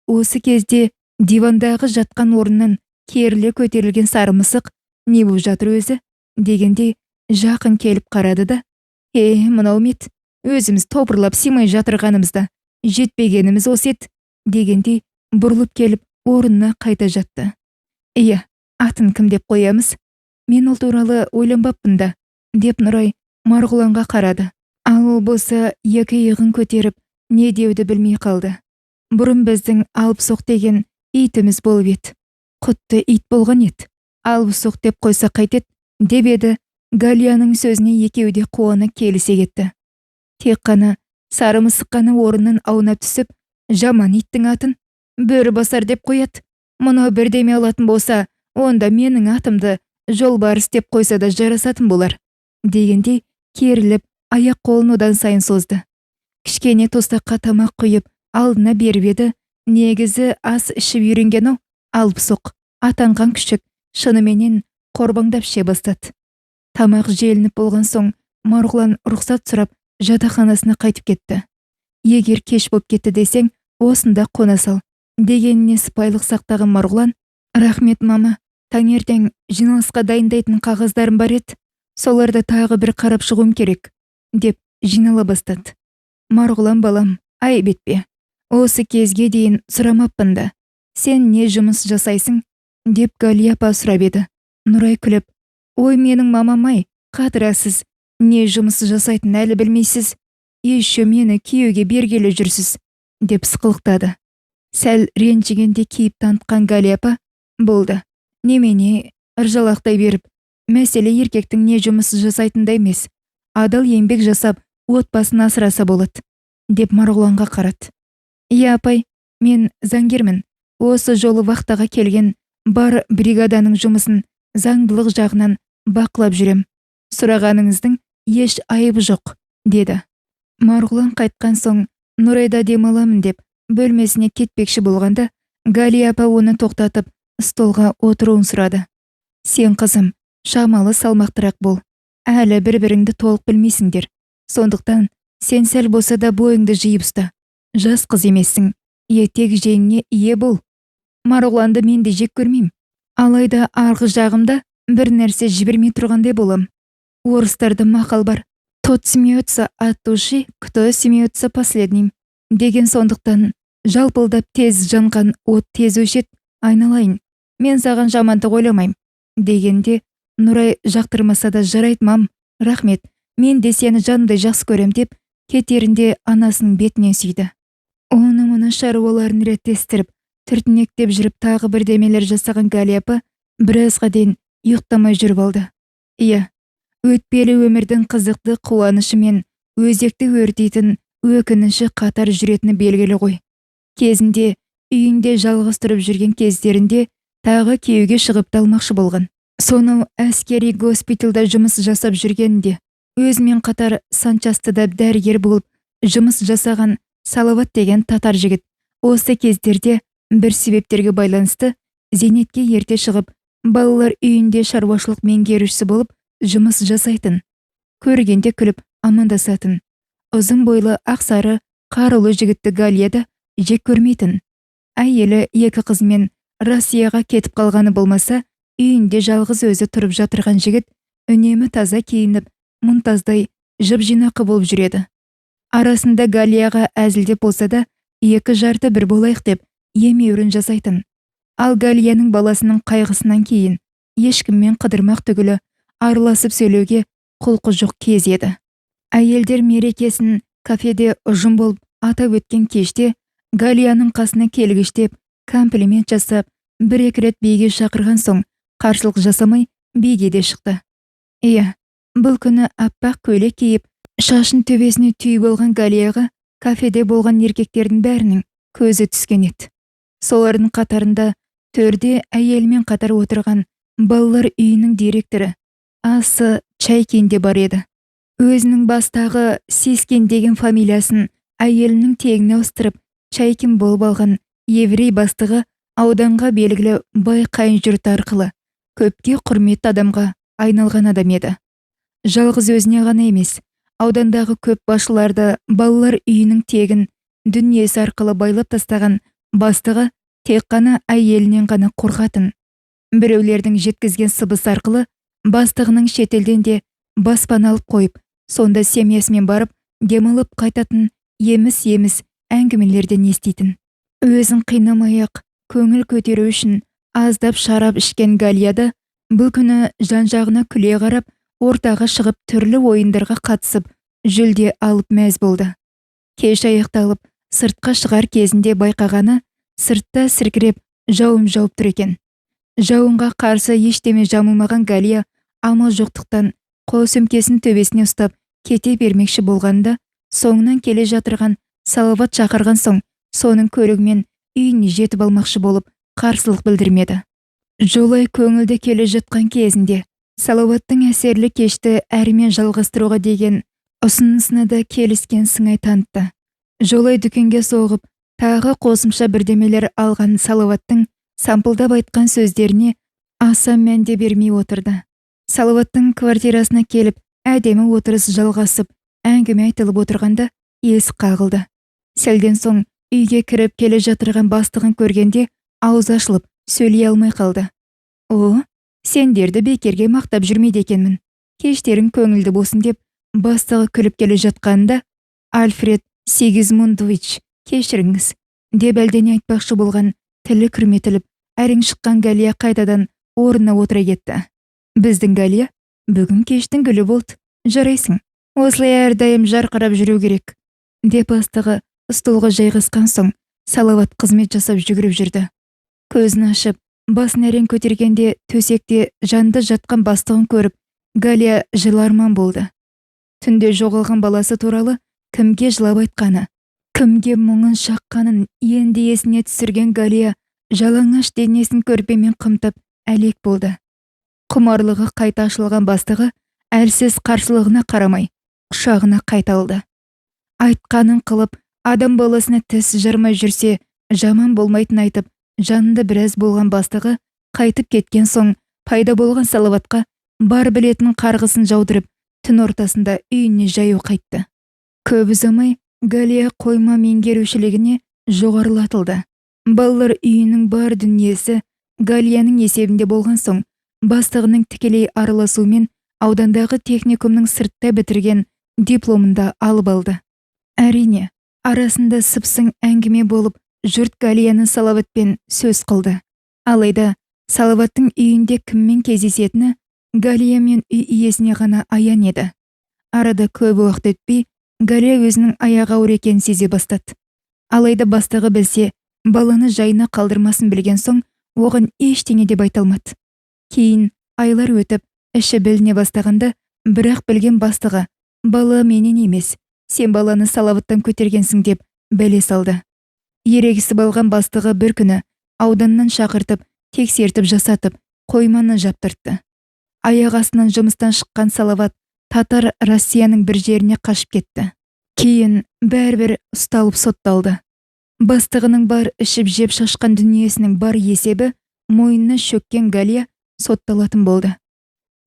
Осы кезде дивандағы жатқан орнынан керіле көтерілген сары мысық: «Не болып жатыр өзі?» дегендей жақын келіп қарады да: «Мынау мет, өзіміз топырлап симай жатырғанымызда жетпегеніміз осы еді», дегендей бұрылып келіп орнына қайта жатты. «Иә, атын кім деп қоямыз? Мен ол туралы ойланбаппын да», деп Нұрай Марғұланға қарады. Ал ол болса екі иығын көтеріп не деуді білмей қалды. «Бұрын біздің Алыпсоқ деген итіміз болып еді. Құтты ит болған еді. Алыпсоқ деп қойса қайтеді?» деп еді. Галияның сөзіне екеуі де қуана келісе кетті. Тек қана сары мысық қана орнынан аунап түсіп, «Жаман иттің атын Бөрібасар деп қояды. Мұны бірдеме алатын болса, онда менің атымды Жолбарыс деп қойса да жарасатын болар», дегендей керіліп, аяқ қолын одан сайын созды. Кішкене тостаққа тамақ құйып алдына беріп еді. Негізі ас ішіп үйренген-ау. Алыпсоқ атанған күшік шыныменен қорбаңдап ше бастады. Тамақ желініп болған соң Марғұлан рұқсат сұрап жатақханасына қайтып кетті. «Егер кеш боп кетті десең, осында қона сал», дегеніне сыпайылық сақтаған Марғұлан: «Рахмет, мама, таңертең жиналысқа дайындайтын қағаздарым бар еді. Соларды тағы бір қарап шығуым керек», деп жинала бастады. «Марғұлан балам, айып етпе. Осы кезге дейін сұрамаппын да. Сен не жұмыс жасайсың?» деп Галия апа сұрап еді. Нұрай күліп: «Ой, менің мамам-ай, қатырасыз. Не жұмыс жасайтын әлі білмейсіз. Еще мені күйеуге бергелі жүрсіз», деп сықылықтады. Сәл ренжігенде кейіп танытқан Галия апа: «Болды. Немене ыржалақтай беріп, мәселе еркектің не жұмыс жасайтында емес, адал еңбек жасап отбасын асыраса болады», деп Марғұланға қарады. «Иә апай, мен заңгермін. Осы жолы вахтаға келген бар бригаданың жұмысын заңдылық жағынан бақылап жүрем. Сұрағаныңыздың еш айыбы жоқ», деді. Марғұлан қайтқан соң Нұрайда демаламын деп бөлмесіне кетпекші болғанда, Галия апа оны тоқтатып столға отыруын сұрады. «Сен, қызым, шамалы салмақтырақ бол. Әлі бір-біріңді толық білмейсіңдер. Сондықтан сен сәл болса да бойыңды жиып ұста. Жас қыз емессің. Етек жеңіне ие бол. Марғұланды мен де жек көрмеймін. Алайда арғы жағымда бір нәрсе жібермей тұрғандай болам. Орыстарда мақал бар: «Тот смеется от души, кто смеется последним», деген. Сондықтан жалпылдап тез жанған от тез өшет, айналайын. Мен саған жамандық ойламайым», дегенде Нұрай жақтырмаса да «Жарайды, мам, рахмет, мен де сені жанымдай жақсы көрем», деп кетерінде анасының бетінен сүйді. Оны мұны шаруаларын реттестіріп, түртінектеп жүріп тағы бірдемелер жасаған Галия апа біразға дейін ұйықтамай жүріп алды. Иә, өтпелі өмірдің қызықты қуанышы мен өзекті өртейтін өкініші қатар жүретіні белгілі ғой. Кезінде үйінде жалғыз тұрып жүрген кездерінде тағы күйеуге шығып талмақшы болған. Сонау әскери госпитальда жұмыс жасап жүргенінде өзімен қатар Санчастыда дәрігер болып жұмыс жасаған Салават деген татар жігіт осы кездерде бір себептерге байланысты зейнетке ерте шығып, балалар үйінде шаруашылық меңгерушісі болып жұмыс жасайтын. көргенде күліп амандасатын. Ұзын бойлы ақсары қарулы жігітті Галия да жек көрмейтін. Әйелі екі қызымен Россияға кетіп қалғаны болмаса, үйінде жалғыз өзі тұрып жатырған жігіт үнемі таза киініп, мұнтаздай жып-жинақы болып жүреді. Арасында Галияға әзілдеп болса да, екі жарты бір болайық деп емеурін жасайтын. Ал Галияның баласының қайғысынан кейін ешкіммен қыдырмақ түгілі араласып сөйлеуге құлқы жоқ кез еді. Әйелдер мерекесін кафеде ұжым болып атап өткен кеште Галияның қасына келгіштеп, комплимент жасап, бір-екі рет биге шақырған соң, қарсылық жасамай биге де шықты. Иә, бұл күні аппақ көйлек киіп, шашын төбесіне түйіп болған Галияға кафеде болған еркектердің бәрінің көзі түскен еді. Солардың қатарында төрде әйелмен қатар отырған балалар үйінің директоры Асы Чайкин де бар еді. Өзінің бастағы Сискин деген фамилиясын әйелінің тегіне ауыстырып, Чайкин болып алған еврей бастығы ауданға белгілі бай қайын жұрт арқылы көпке құрметті адамға айналған адам еді. Жалғыз өзіне ғана емес, аудандағы көп басшыларды балалар үйінің тегін дүниесі арқылы байлап тастаған бастығы тек қана әйелінен ғана қорқатын. Біреулердің жеткізген сыбыс арқылы бастығының шетелден де баспана алып қойып, сонда семьясымен барып демалып қайтатын еміс-еміс әңгімелерден еститін. Өзін қинамай-ақ көңіл көтеру үшін аздап шарап ішкен Галияда бұл күні жан-жағына күле қарап, ортаға шығып түрлі ойындарға қатысып, жүлде алып мәз болды. Кеш аяқталып, сыртқа шығар кезінде байқағаны, сыртта сіркіреп жауын жауып тұр екен. Жауынға қарсы ештеме жамылмаған Галия амал жоқтықтан қол сөмкесін төбесіне ұстап кете бермекші болғанда, соңынан келе жатырған Салават шақырған соң, соның көлігімен үйіне жетіп алмақшы болып қарсылық білдірмеді. Жолай көңілді келе жатқан кезінде Салаваттың әсерлі кешті әрмен жалғастыруға деген ұсынысына да келіскен сыңай танытты. Жолай дүкенге соғып, тағы қосымша бірдемелер алған Салаваттың сампылдап айтқан сөздеріне аса мәнде бермей отырды. Салаваттың квартирасына келіп, әдемі отырыс жалғасып, әңгіме айтылып отырғанда есік қағылды. Сәлден соң үйге кіріп келе жатырған бастығын көргенде ауыз ашылып, сөйлей алмай қалды. О, сендерді бекерге мақтап жүрмейді екенмін. Кештерің көңілді болсын деп, бастығы күліп келе жатқанда, Альфред Сигизмундович, кешіріңіз, деп әлдене айтпақшы болған, тілі күрметіліп, әрең шыққан Галия қайтадан орнына отыра кетті. Біздің Галия бүгін кештің гүлі болды. Жарайсың, осылай әрдайым жарқырап жүру керек, деп бастығы столға жайғасқан соң, Салават қызмет жасап жүгіріп жүрді. Көзін ашып, басын әрең көтергенде төсекте жанды жатқан бастығын көріп, Галия жыларман болды. Түнде жоғалған баласы туралы кімге жылап айтқаны, кімге мұңын шаққанын енді есіне түсірген Галия жалаңаш денесін көрпемен қымтап әлек болды. Құмарлығы қайта ашылған бастығы әлсіз қарсылығына қарамай, құшағына қайта алды. Айтқанын қылып, адам баласына тіс жармай жүрсе, жаман болмайтын айтып, жанында біраз болған бастығы қайтып кеткен соң, пайда болған Салаватқа бар білетін қарғысын жаудырып, түн ортасында үйіне жаяу қайтты. Көп ұзамай Галия қойма меңгерушілігіне жоғарылатылды. Балалар үйінің бар дүниесі Галияның есебінде болған соң, бастығының тікелей араласуымен аудандағы техникумның сыртта бітірген дипломында алып алды. Әрине, арасында сыпсың әңгіме болып, жұрт Галияны Салаватпен сөз қылды. Алайда Салаваттың үйінде кіммен кездесетіні Галия мен үй иесіне ғана аян еді. Арада көп уақыт өтпей, Галия өзінің аяғы ауыр екенін сезе бастады. Алайда бастығы білсе, баланы жайына қалдырмасын білген соң, оған ештеңе деп айта алмады. Кейін айлар өтіп, іші біліне бастағанда, бірақ білген бастығы, бала менен емес, сен баланы Салаваттан көтергенсің деп бәле салды. Ерегісі болған бастығы бір күні ауданнан шақыртып, тексертіп жасатып, қойманы жаптыртты. Аяқ астынан жұмыстан шыққан Салават татар Россияның бір жеріне қашып кетті. Кейін бәрібір ұсталып сотталды. Бастығының бар ішіп жеп шашқан дүниесінің бар есебі мойнына шөккен Галия сотталатын болды.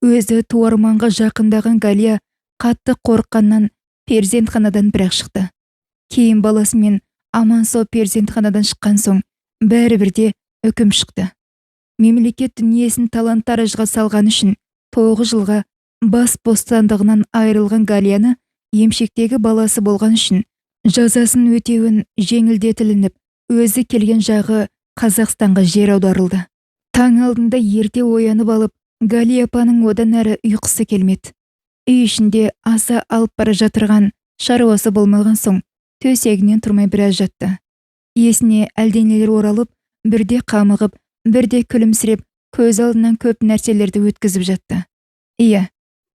Өзі туарманға жақындаған Галия қатты қорыққаннан перзентханадан бірақ шықты. Кейін баласымен аман сау перзентханадан шыққан соң бәрібір де үкім шықты. Мемлекет дүниесін талан-таражға салған үшін 9 жылға бас бостандығынан айырылған Галияны емшектегі баласы болған үшін жазасын өтеуін жеңілдетілініп, өзі келген жағы Қазақстанға жер аударылды. Таң алдында ерте оянып алып, Галия апаның одан әрі ұйқысы келмеді. Үй ішінде аса алып бара жатырған шаруасы болмаған соң, төсегінен тұрмай біраз жатты. Есіне әлденелер оралып, бірде қамығып, бірде күлімсіреп, көз алдынан көп нәрселерді өткізіп жатты. Иә,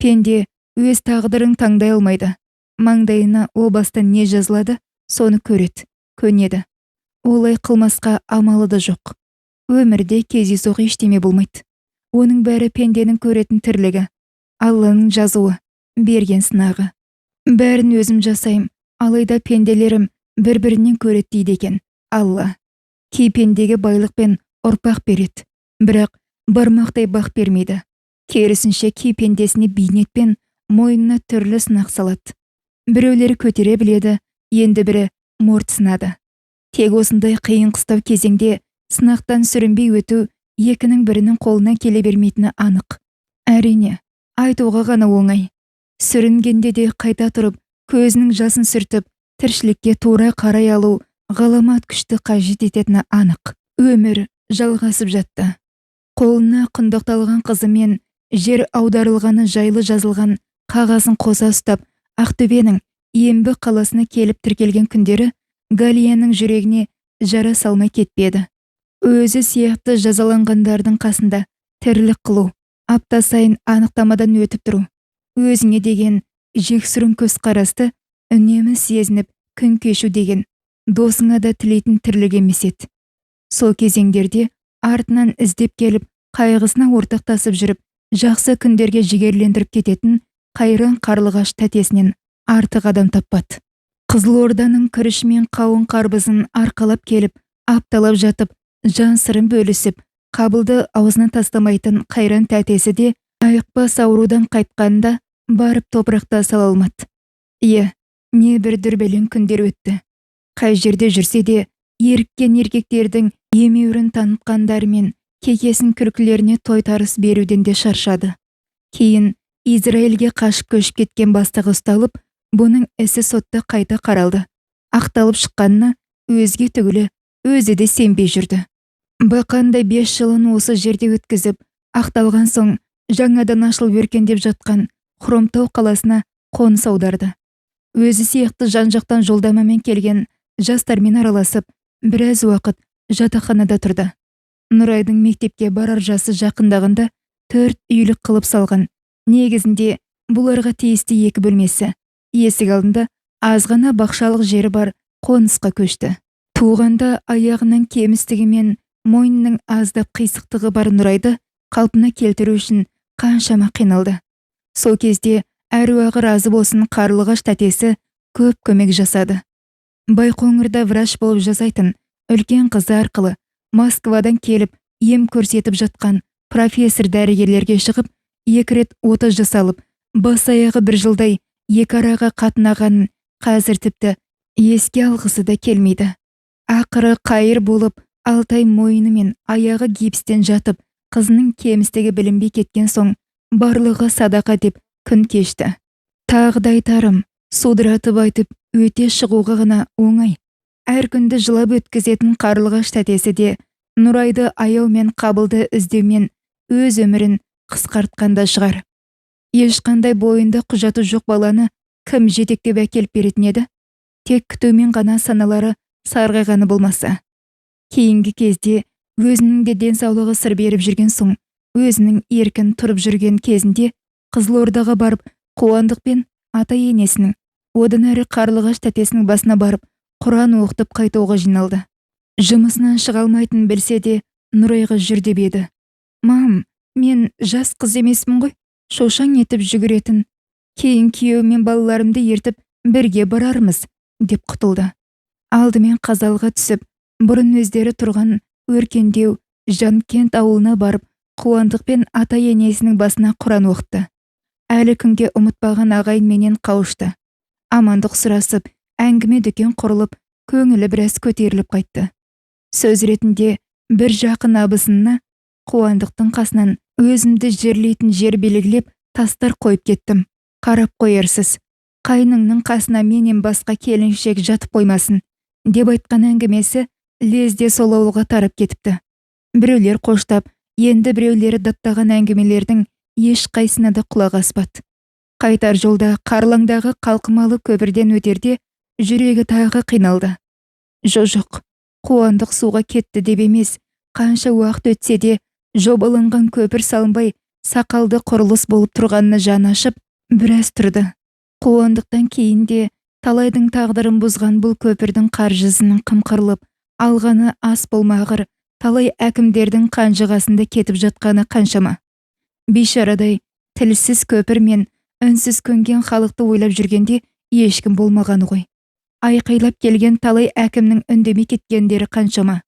пенде өз тағдырын таңдай алмайды. Маңдайына о бастан не жазылады, соны көреді, көнеді. Олай қылмасқа амалы да жоқ. Өмірде кездейсоқ ештеме болмайды. Оның бәрі пенденің көретін тірлігі, Алланың жазуы, берген сынағы. Бәрін өзім жасайым, алайда пенделерім бір-бірінен көреді дейді екен Алла. Кей пендеге байлық пен ұрпақ береді, бірақ бармақтай бақ бермейді. Керісінше кей пендесіне бейнет пен мойнына түрлі сынақ салады. Біреулері көтере біледі, енді бірі морт сынады. Тек осындай қиын қыстау кезеңде сынақтан сүрінбей өту екінің бірінің қолына келе бермейтіні анық. Әрине, айтуға ғана оңай. Сүрінгенде де қайта тұрып, көзінің жасын сүртіп, тіршілікке тура қарай алу ғаламат күшті қажет ететіні анық. Өмір жалғасып жатты. Қолына құндақталған қызымен жер аударылғаны жайлы жазылған қағазын қоса ұстап, Ақтөбенің Ембі қаласына келіп тіркелген күндері Галияның жүрегіне жара салмай кетпеді. Өзі сияқты жазаланғандардың қасында тірлік қылу, апта сайын анықтамадан өтіп тұру, өзіңе деген жексұрын көзқарасты үнемі сезініп күн кешу деген досыңа да тілейтін тірлік емес еді. Сол кезеңдерде артынан іздеп келіп, қайғысына ортақтасып жүріп, жақсы күндерге жігерлендіріп кететін қайран қарлығаш тәтесінен артық адам таппады. Қызылорданың күріші мен қауын қарбызын арқалап келіп, апталап жатып, жан сырын бөлісіп, қабылды аузынан тастамайтын қайран тәтесі де айықпас аурудан қайтқанда барып топырақта сала алмады. Иә, не бір дүрбелең күндер өтті. Қай жерде жүрсе де, еріккен еркектердің емеурін танытқандары мен кекесін күлкілеріне тойтарыс беруден де шаршады. Кейін Израильге қашып көшіп кеткен бастығы ұсталып, бұның ісі сотта қайта қаралды. Ақталып шыққанына өзге түгілі өзі де сенбей жүрді. Бақандай 5 жылын осы жерде өткізіп, ақталған соң жаңадан ашылып өркендеп жатқан Хромтау қаласына қоныс аударды. Өзі сияқты жан-жақтан жолдамамен келген жастармен араласып, біраз уақыт жатақханада тұрды. Нұрайдың мектепке барар жасы жақындағанда 4 үйлік қылып салған. Негізінде бұларға тиісті 2 бөлмесі, есік алдында азғана бақшалық жері бар қонысқа көшті. Туғанда аяғының кемістігі мен мойнының аздап қисықтығы бар Нұрайды қалпына келтіру үшін қаншама қиналды. Сол кезде әруағы разы болсын қарлығаш тәтесі көп көмек жасады. Байқоңырда врач болып жасайтын үлкен қызы арқылы Москвадан келіп ем көрсетіп жатқан профессор дәрігерлерге шығып, 2 рет ота жасалып, бас аяғы 1 жылдай 2 араға қатынағанын қазір тіпті еске алғысы да келмейді. Ақыры қайыр болып, 6 ай мойны мен аяғы гипстен жатып, қызының кемістігі білінбей кеткен соң, барлығы садақа деп күн кешті. Тағда айтарым, судыратып айтып, өте шығуға ғана оңай. Әр күнді жылап өткізетін қарлығаш тәтесі де Нұрайды аяу мен қабылды іздеумен өз өмірін қысқартқанда шығар. Ешқандай бойында құжаты жоқ баланы кім жетектеп әкеліп беретін еді? Тек күтумен ғана саналары сарғайғаны болмаса. Кейінгі кезде өзінің де денсаулығы сыр беріп жүрген соң, өзінің еркін тұрып жүрген кезінде Қызылордаға барып, қуандықпен ата-енесінің, одан әрі қарлығаш тәтесінің басына барып, Құран оқытып қайтуға жиналды. Жұмысынан шыға алмайтын білсе де, Нұрайға жүр деп еді. Мам, мен жас қыз емеспін ғой, шошаң етіп жүгіретін. Кейін күйеу мен балаларымды ертіп бірге барармыз, деп құтылды. Алдымен Қазалға түсіп, бұрын өздері тұрған өркендеу Жанкент ауылына барып, Қуандық пен ата-енесінің басына Құран оқытты. әлі күнге ұмытпаған ағайынменен қауышты. Амандық сұрасып, әңгіме дүкен құрылып, көңілі біраз көтеріліп қайтты. Сөз ретінде бір жақын абысынына Қуандықтың қасынан өзімді жерлейтін жер белгілеп тастар қойып кеттім. Қарап қойарсыз, қайныңның қасына менен басқа келіншек жатып қоймасын, деп айтқан әңгімесі лезде сол ауылға тарап кетіпті. Біреулер қоштап, енді біреулері даттаған әңгімелердің еш қайсына да құлақ аспады. Қайтар жолда Қарлаңдағы қалқымалы көпірден өтерде жүрегі тағы қиналды. Жоқ, Қуандық суға кетті деп емес, қанша уақыт өтсе де жобаланған көпір салынбай сақалды құрылыс болып тұрғанына жаны ашып, біраз тұрды. Қуандықтан кейін де талайдың тағдырын бұзған бұл көпірдің қаржысының қымқырылып, алғаны ас болмағыр, талай әкімдердің қанжығасында кетіп жатқаны қаншама. Бейшарадай тілсіз көпір мен үнсіз көнген халықты ойлап жүргенде ешкім болмағаны ғой. Айқайлап келген талай әкімнің үндемей кеткендері қаншама.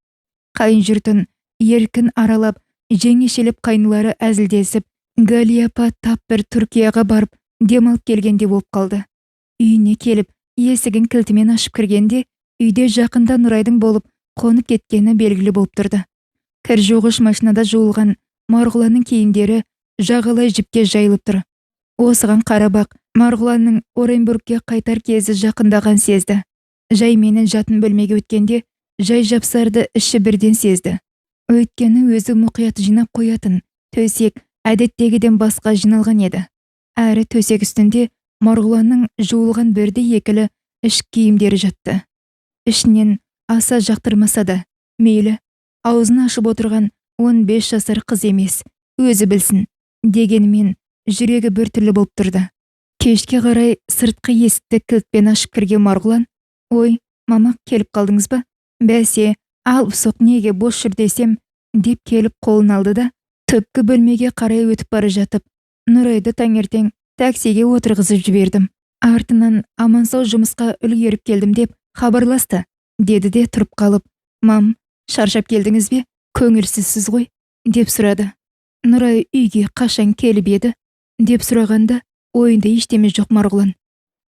Қайын жұртын еркін аралап, жеңешелеп қайнылары әзілдесіп, Галия апа тап бір Түркияға барып демалып келгенде болып қалды. Үйіне келіп, есігін кілтімен ашып кіргенде, үйде жақында Нұрайдың болып қонып кеткені белгілі болып тұрды. Кір жуғыш машинада жуылған Марғұланның киімдері жағалай жіпке жайылып тұр. Осыған қарабақ Марғұланның Оренбургке қайтар кезі жақындаған сезді. Жай менің жатын бөлмеге өткенде, жай жапсарды іші бірден сезді. Өйткені өзі мұқият жинап қоятын төсек әдеттегіден басқа жиналған еді. Әрі төсек үстінде Марғұланның жуылған бірді екілі іш киімдері жатты. Ішінен аса жақтырмаса да, мейлі, аузын ашып отырған 15 жасар қыз емес, өзі білсін, дегенмен жүрегі біртүрлі болып тұрды. Кешке қарай сыртқы есікті кілтпен ашып кірген Марғұлан, «Ой, мама, келіп қалдыңыз ба? Бәсе, алып соқ неге бос жүр десем», деп келіп қолын алды да, түпкі бөлмеге қарай өтіп бара жатып, Нұрайды таңертең таксиге отырғызып жібердім. Артынан аман-сау жұмысқа үлгеріп келдім деп хабарласты, деді де тұрып қалып, «Мам, шаршап келдіңіз бе? Көңілсізсіз ғой?» деп сұрады. Нұрай үйге қашан келіп еді? деп сұрағанда, ойында ештеме жоқ Марғұлан.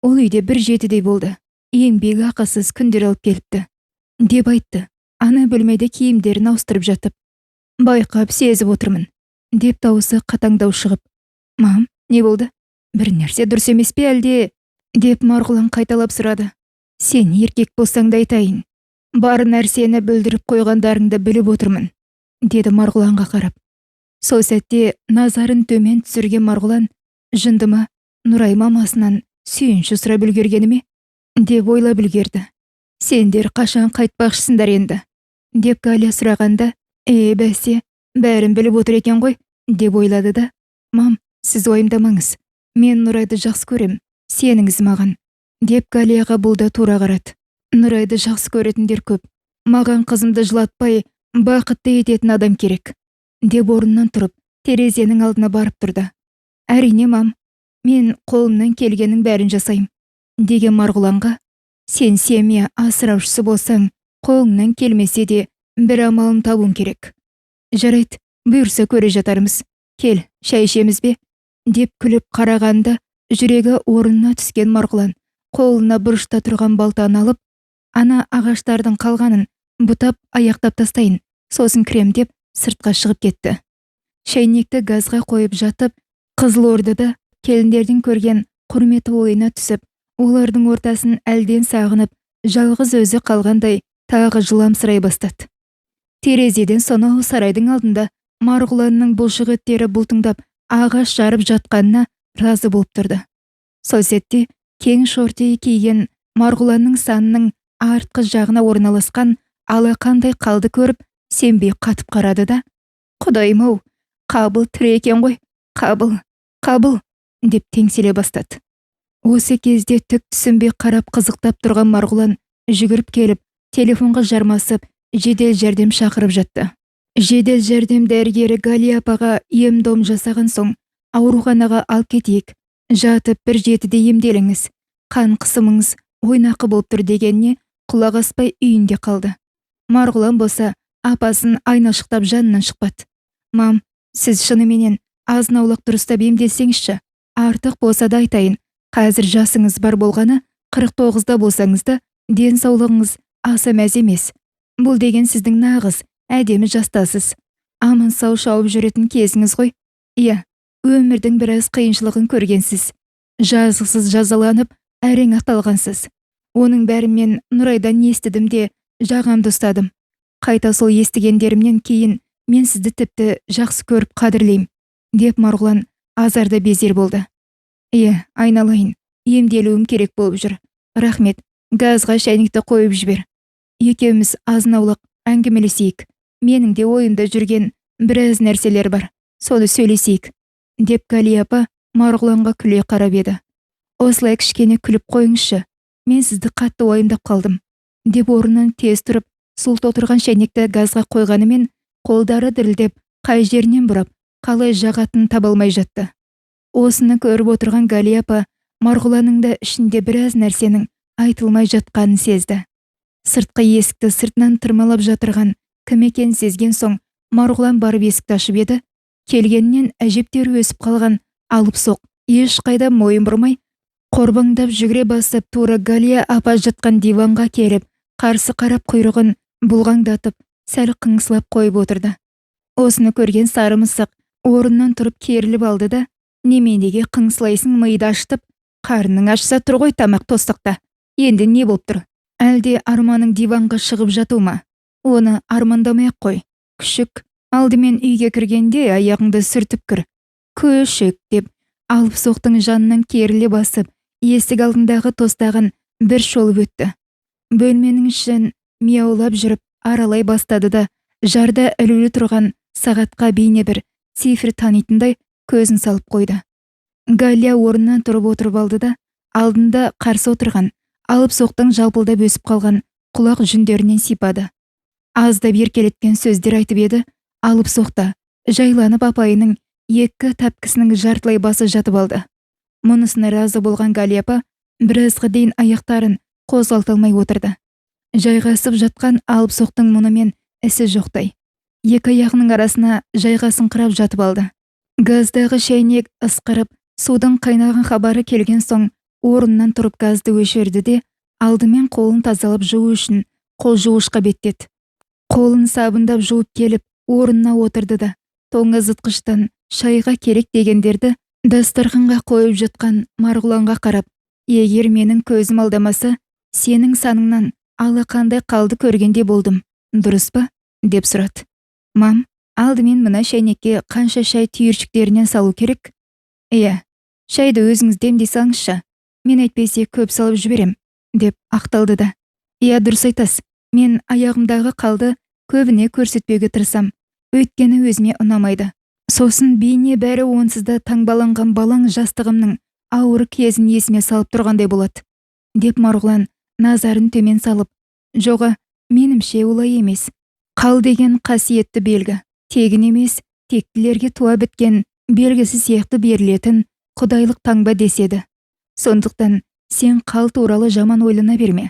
Ол үйде бір жетідей болды. Еңбек ақысыз күндер алып келіпті, деп айтты. Ана бөлмеде киімдерін ауыстырып жатып. Байқап сезіп отырмын, деп дауысы қатаңдау шығып. «Мам, не болды? Бір нәрсе дұрыс емес пе әлде?» деп Марғұлан қайталап сұрады. «Сен еркек болсаң да айтайын. Бар нәрсені бүлдіріп қойғандарыңды біліп отырмын», деді Марғұланға қарап. Сол сәтте назарын төмен түсірген Марғұлан, жындыма Нұрай мамасынан сүйінші сұрап үлгергені ме? деп ойлап үлгерді. «Сендер қашан қайтпақшысыңдар енді?» деп Галя сұрағанда, бәсе, бәрін біліп отыр екен ғой, деп ойлады да, «Мам, сіз ойымдамаңыз. Мен Нұрайды жақсы көрем, сеніңіз маған», деп Галияға бұл да тура қарады. «Нұрайды жақсы көретіндер көп. Маған қызымды жылатпай, бақытты ететін адам керек», деп орнынан тұрып, терезенің алдына барып тұрды. «Әрине, мам, мен қолымнан келгеннің бәрін жасайым», деген Марғұланға, «Сен семья асыраушысы болсаң, қолыңнан келмесе де бір амалын табуың керек. Жарайды, бұйырса көре жатармыз. Кел, шай ішеміз бе?» деп күліп қарағанда, жүрегі орнына түскен Марғұлан қолына бұрышта тұрған балтаны алып, ана ағаштардың қалғанын бұтап аяқтап тастайын, сосын крем деп сыртқа шығып кетті. Шайнекті газға қойып жатып, Қызылордада келіндердің көрген құрметі ойына түсіп, олардың ортасын әлден сағынып, жалғыз өзі қалғандай тағы жыламсырай бастады. Терезеден сонау сарайдың алдында Марғұланның бұлшық еттері бұлтыңдап ағаш жарып жатқанына разы болып тұрды. Сол сәтте кең шорти киген Марғұланның санының артқы жағына орналасқан алақандай қалды көріп, сенбей қатып қарады да, «Құдайым-ау, Қабыл тірі екен ғой, Қабыл», деп теңселе бастады. Осы кезде түк түсінбей қарап қызықтап тұрған Марғұлан жүгіріп келіп, телефонға жармасып, жедел жәрдем шақырып жатты. Жедел жәрдем дәрігері Галия апаға ем-дом жасаған соң, ауруханаға ал кетейік, жатып 1-7-де емделіңіз, қан қысымыңыз ойнақы болып тұр дегеніне құлақ аспай үйінде қалды. Марғұлан болса апасын айналшықтап жанынан шықпады. «Мам, сіз шыныменен азын-аулақ дұрыстап емделсеңізші, артық болса да айтайын, қазір жасыңыз бар болғаны 49-да болсаңыз да денсаулығыңыз аса мәз емес. Бұл деген сіздің нағыз әдемі жастасыз. Аман сау шауып жүретін кезіңіз ғой. Иә, өмірдің біраз қиыншылығын көргенсіз. Жазықсыз жазаланып, әрең ақталғансыз. Оның бәрін мен Нұрайдан естідім де жағамды ұстадым. Қайта сол естігендерімнен кейін мен сізді тіпті жақсы көріп қадірлеймін, деп Марғұлан азарда безер болды. Иә, айналайын, емделуім керек болып жүр. Рахмет, газға шәйнекті қойып жібер. Екеуміз азын-аулақ әңгімелесейік. Менің де ойымда жүрген біраз нәрселер бар. Соны сөйлесейік, деп Галия апа Марғұланға күле қарап еді. Осылай кішкене күліп қойыңызшы. Мен сізді қатты уайымдап қалдым, деп орнынан тез тұрып, сұлт отырған шәйнекті газға қойғанымен қолдары дірілдеп, қай жерінен бұрап, қалай жағатын таба алмай жатты. Осыны көріп отырған Галия апа Марғұланның да ішінде біраз нәрсенің айтылмай жатқанын сезді. Сыртқы есікті сыртынан тырмалап жатырған кім екенін сезген соң Марғұлан барып есікті ашып еді. Келгеннен әжептәуір өсіп қалған алып-соқ ешқайда мойын бұрмай, қорбаңдап жүгіре басып тура Галия апа жатқан диванға келіп, қарсы қарап құйрығын бұлғаңдатып, сәл қыңсылап қойып отырды. Осыны көрген сары мысық орнынан тұрып керіліп алды да, неменеге қыңсылайсың, миды ашытып, қарның ашса тұр ғой тамақ тостықта. Енді не болып тұр? Әлде арманың диванға шығып жату ма? Оны армандамай-ақ қой. Күшік, алдымен үйге кіргенде аяғыңды сүртіп кір. Күшік, деп алып-соқтың жанынан керіле басып, есік алдындағы тостағын бір шолып өтті. Бөлменің ішін мияулап жүріп аралай бастады да, жарда ілулі тұрған сағатқа бейне бір цифр танитындай көзін салып қойды. Галия орнынан тұрып отырып алды да, алдында қарсы отырған алып-соқтың жалпылдап өсіп қалған құлақ жүндерінен сипады. Аздап еркелеткен сөздер айтып еді. Алып-соқта жайланып апайының екі тәпкісінің жартылай басы жатып алды. Мұнысына разы болған Галия апа біразға дейін аяқтарын қозғалта алмай отырды. Жайғасып жатқан алып-соқтың мұнымен ісі жоқтай. Екі аяғының арасына жайғасыңқырап жатып алды. Газдағы шәйнек ысқырып, судың қайнаған хабары келген соң орнынан тұрып газды өшірді де, алдымен қолын тазалап жуу үшін қол жуғышқа беттеді. Қолын сабындап жуып келіп, орнына отырды да, тоңазытқыштан шайға керек дегендерді дастарханға қойып жатқан Марғұланға қарап, егер менің көзім алдамаса, сенің саныңнан алақандай қалды көргенде болдым, дұрыс па? Деп сұрады. Мам, алдымен мына шәйнекке қанша шай түйіршіктерінен салу керек? Иә, шайды өзіңіз демдей салыңызшы, мен әйтпесе көп салып жіберем, деп ақталды да. Иә, дұрыс айтасыз, мен аяғымдағы қалды көбіне көрсетпеуге тырысам, өйткені өзіме ұнамайды. Сосын бейне бәрі онсызда таңбаланған балаң жастығымның ауыр кезін есіме салып тұрғандай болады, деп Марғұлан назарын төмен салып, жоға, менімше олай емес. Қал деген қасиетті белгі, тегін емес, тектілерге туа біткен белгісі сияқты берілетін құдайлық таңба деседі. Сондықтан сен қал туралы жаман ойлана берме.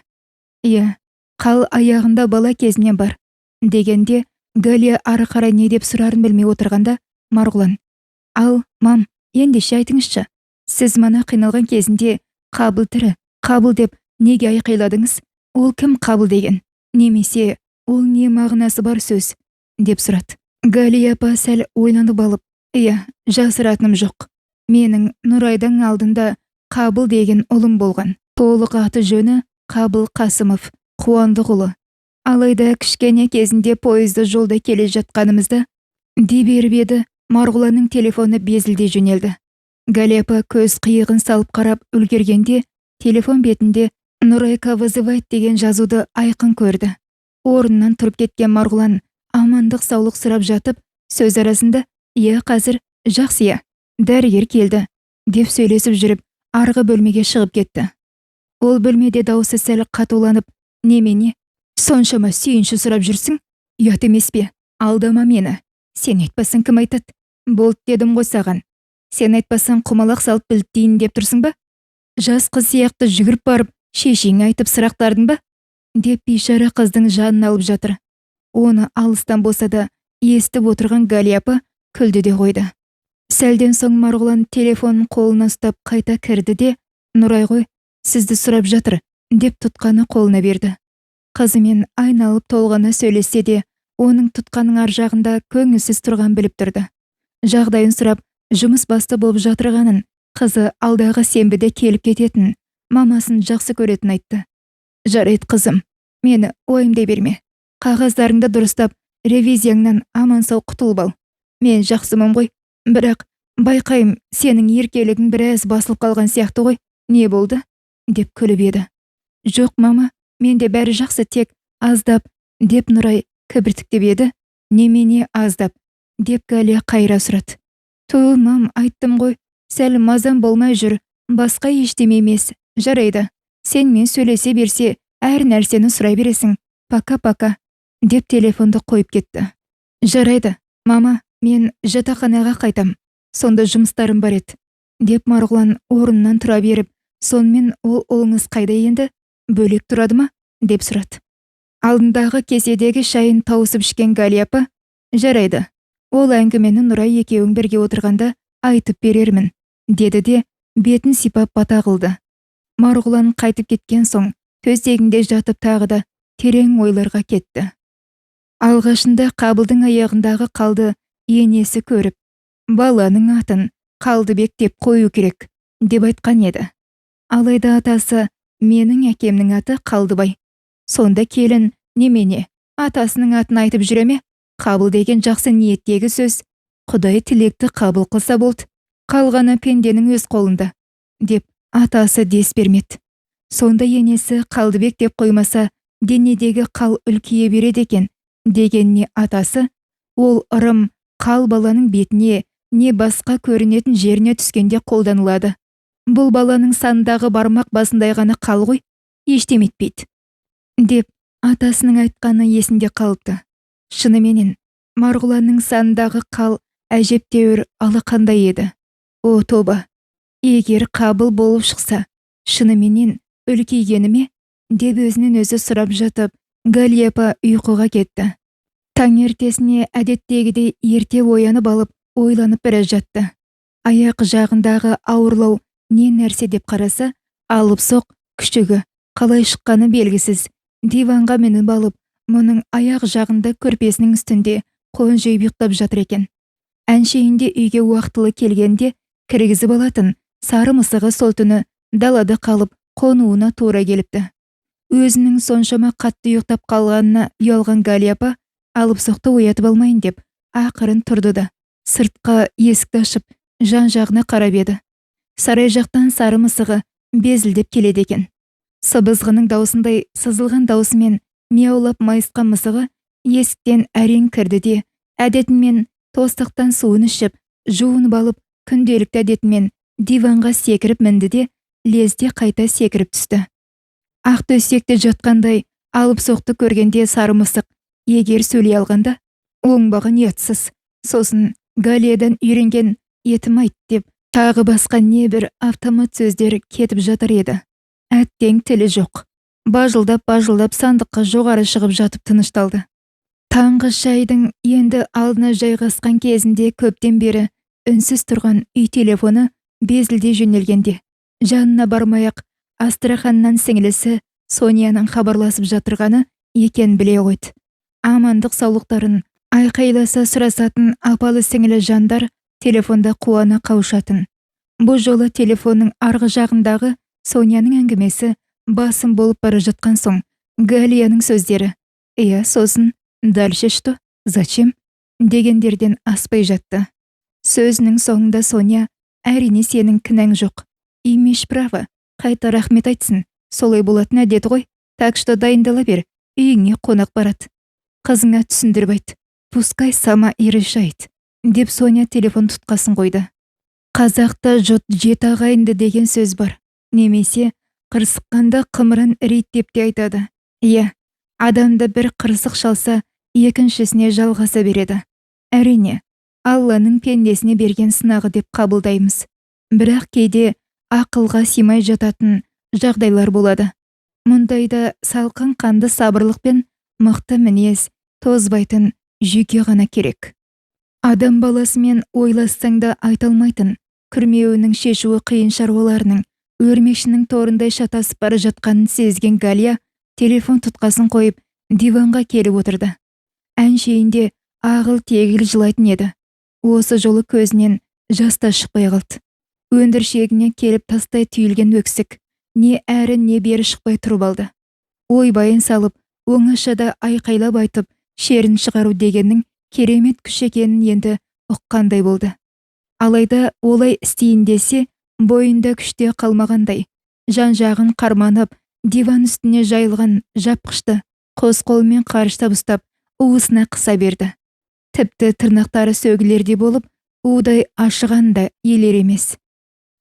Иә, қал аяғында бала кезінен бар, дегенде Галия ары қарай не деп сұрарын білмей отырғанда, Марғұлан: ал, мам, ендеше айтыңызшы, сіз мана қиналған кезінде Қабыл тірі, Қабыл деп неге айқайладыңыз? Ол кім Қабыл деген? Немесе ол не мағынасы бар сөз? Деп сұрады. Галия апа сәл ойланып алып: иә, жасыратыным жоқ. Менің Нұрайдың алдында Қабыл деген ұлым болған. Толық аты жөні Қабыл Қасымов, Қуандықұлы. Алайда кішкене кезінде пойызды жолда келе жатқанымызда деп беріп еді, Марғұланның телефоны безілдей жөнелді. Галия апа көз қиығын салып қарап үлгергенде, телефон бетінде «Нұрайка вызывает» деген жазуды айқын көрді. Орнынан тұрып кеткен Марғұлан амандық саулық сұрап жатып, сөз арасында: иә, қазір жақсы, иә, дәрігер келді, деп сөйлесіп жүріп, арғы бөлмеге шығып кетті. Ол бөлмеде дауысы сәл қатуланып: немене, соншама сүйінші сұрап жүрсің? Ұят емес пе? Алдама мені. Сен айтпасаң кім айтады? Болды дедім ғой саған. Сен айтпасаң құмалақ салып білтейін деп тұрсың ба? Жас қыз сияқты жүгіріп барып, шешеңе айтып сұрақтардың ба? Деп бейшара қыздың жанын алып жатыр. Оны алыстан болса да естіп отырған Галия апа күлді де қойды. Сәлден соң Марғұлан телефонын қолына ұстап қайта кірді де, Нұрай ғой, сізді сұрап жатыр, деп тұтқаны қолына берді. Қызымен айналып толғана сөйлессе де, оның тұтқаның ар жағында көңілсіз тұрған біліп тұрды. Жағдайын сұрап, жұмыс басты болып жатырғанын, қызы алдағы сенбіде келіп кететін, мамасын жақсы көретін айтты. Жарайды қызым, мені ойымдай берме. Қағаздарыңды дұрыстап, ревизияңнан аман сау құтылып ал. Мен жақсымын ғой, бірақ байқайым, сенің еркелігің біраз басылып қалған сияқты ғой. Не болды? Деп күліп еді. Жоқ мама, менде бәрі жақсы, тек аздап, деп Нұрай кібіртіктеп еді. Немене аздап, деп Галия қайыра сұрады. Мам, айттым ғой, сәл мазам болмай жүр, басқа ештеме емес. Жарайды, сенмен сөйлесе берсе, әр нәрсені сұрай бересің. Пака-пака, деп телефонды қойып кетті. Жарайды, мама, мен жатақханаға қайтам. Сонда жұмыстарым бар еді, деп Марғұлан орнынан тұра беріп, сонымен ол ұлыңыз қайда енді? Бөлек тұрады ма? Деп сұрады. Алдындағы кеседегі шайын тауысып ішкен Галия апа, жарайды, ол әңгімені Нұрай екеуің бірге отырғанда айтып берермін, деді де бетін сипап бата қылды. Марғұлан қайтып кеткен соң, төсегінде жатып тағы да терең ойларға кетті. Алғашында Қабылдың аяғындағы қалды енесі көріп, баланың атын Қалдыбек деп қою керек, деп айтқан еді. Алайда атасы, менің әкемнің аты Қалдыбай. Сонда келін, немене, атасының атын айтып жүреме? Қабыл деген жақсы ниеттегі сөз. Құдай тілекті қабыл қылса болды, қалғаны пенденің өз қолында, деп атасы дес бермеді. Сонда енесі Қалдыбек деп қоймаса, денедегі қал үлкейе береді екен, дегеніне атасы, ол ырым қал баланың бетіне, не басқа көрінетін жеріне түскенде қолданылады. Бұл баланың сандағы бармақ басындай ғана қал ғой, ештеме етпейді, деп атасының айтқаны есінде қалыпты. Шыныменен, Марғұланның сандағы қал әжептәуір алақандай еді. О тоба, егер қабыл болып шықса, шыныменен үлкейгені ме? Деп өзінен өзі сұрап жатып, Галия апа ұйқыға кетті. Таңертесіне әдеттегідей ерте оянып алып, ойланып біраз жатты. Аяқ жағындағы ауырлау не нәрсе деп қараса, алып соқ күшігі қалай шыққаны белгісіз. Диванға мініп алып, мұның аяқ жағында көрпесінің үстінде қолын жайып ұйықтап жатыр екен. Әншейінде үйге уақытылы келгенде кіргізіп алатын сары мысығы сол түні далада қалып қонуына тура келіпті. Өзінің соншама қатты ұйықтап қалғанына ұялған Галия апа алып соқты оятып алмайын деп ақырын тұрды да сыртқа есікті ашып жан-жағына қарап еді. Сарай жақтан сары мысығы безілдеп келеді екен. Сыбызғының даусындай сызылған даусымен мияулап майысқан мысығы есіктен әрең кірді де, әдетімен тостықтан суын ішіп, жуынып алып, күнделікті әдетімен диванға секіріп мінді де, лезде қайта секіріп түсті. Ақ төсекте жатқандай алып соқты көргенде сары мысық егер сөйлей алғанда, оңбаған ұятсыз, сосын Галиядан үйренген етім айт деп, тағы басқа небір автомат сөздер кетіп жатыр еді. Әттең тілі жоқ. Бажылдап сандыққа жоғары шығып жатып тынышталды. Таңғы шайдың енді алдына жайғасқан кезінде көптен бері үнсіз тұрған үй телефоны безілде жөнелгенде, жанына бармай-ақ Астраханнан сіңілісі Соняның хабарласып жатырғаны екен біле қойды. Амандық саулықтарын айқайласа сұрасатын апалы сіңілі жандар телефонда қуана қауышатын. Бұл жолы телефонның арғы жағындағы Соняның әңгімесі басым болып бара жатқан соң, Галияның сөздері, «Иә, сосын, дальше что? Зачем?» дегендерден аспай жатты. Сөзінің соңында Соня, әрине сенің кінәң жоқ. Имеш право, қайта рахмет айтсын. Солай болатын әдет ғой. Так что дайындала бер, үйіңе қонақ барады. Қызыңа түсіндіріп айт. Пускай сама и решает, деп Соня телефон тұтқасын қойды. Қазақта жұт жеті ағайынды деген сөз бар. Немесе қырсыққанда қымыран ірейт деп те айтады. Иә, адамды бір қырсық шалса, екіншісіне жалғаса береді. Әрине, Алланың пендесіне берген сынағы деп қабылдаймыз. Бірақ кейде ақылға симай жататын жағдайлар болады. Мұндайда салқын қанды сабырлық пен мықты мінез, тозбайтын жүйке ғана керек. Адам баласымен ойлассаң да айта алмайтын, күрмеуінің шешуі қиын шаруаларының өрмекшінің торындай шатасып бара жатқанын сезген Галия телефон тұтқасын қойып диванға келіп отырды. Әншейінде ағыл-тегіл жылайтын еді. Осы жолы көзінен жас та шықпай қалды. Өндіршегіне келіп тастай түйілген өксік не әрі не бері шықпай тұрып алды. Ойбайын салып, оңашада айқайлап айтып, шерін шығару дегеннің керемет күш екенін енді ұққандай болды. Алайда олай істейін десе, бойында күште қалмағандай, жан-жағын қарманып, диван үстіне жайылған жапқышты қос қолымен қарыштап ұстап, уысына қыса берді. Тіпті тырнақтары сөгілердей болып, удай ашыған да елер емес.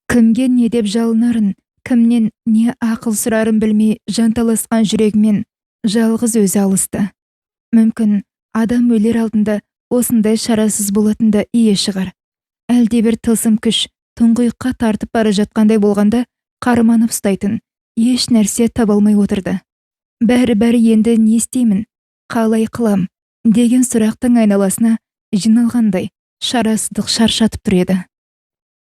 Кімге не деп жалынарын, кімнен не ақыл сұрарын білмей жанталасқан жүрегімен жалғыз өзі алысты. Мүмкін адам өлер алдында осындай шарасыз болатында ие шығар. Әлде бір тылсым күш тұңғиыққа тартып бара жатқандай болғанда қарманып ұстайтын еш нәрсе таба алмай отырды. Бәрі енді не істеймін, қалай қылам деген сұрақтың айналасына жиналғандай шарасыздық шаршатып тұр еді.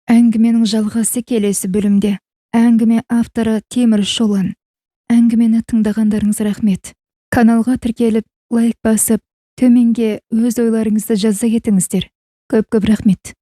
Әңгіменің жалғасы келесі бөлімде. Әңгіме авторы Темір Шолан. Әңгімені тыңдағандарыңыз рахмет. Каналға тіркеліп, лайк басып, төменге өз ойларыңызды жаза кетіңіздер. Көп рахмет.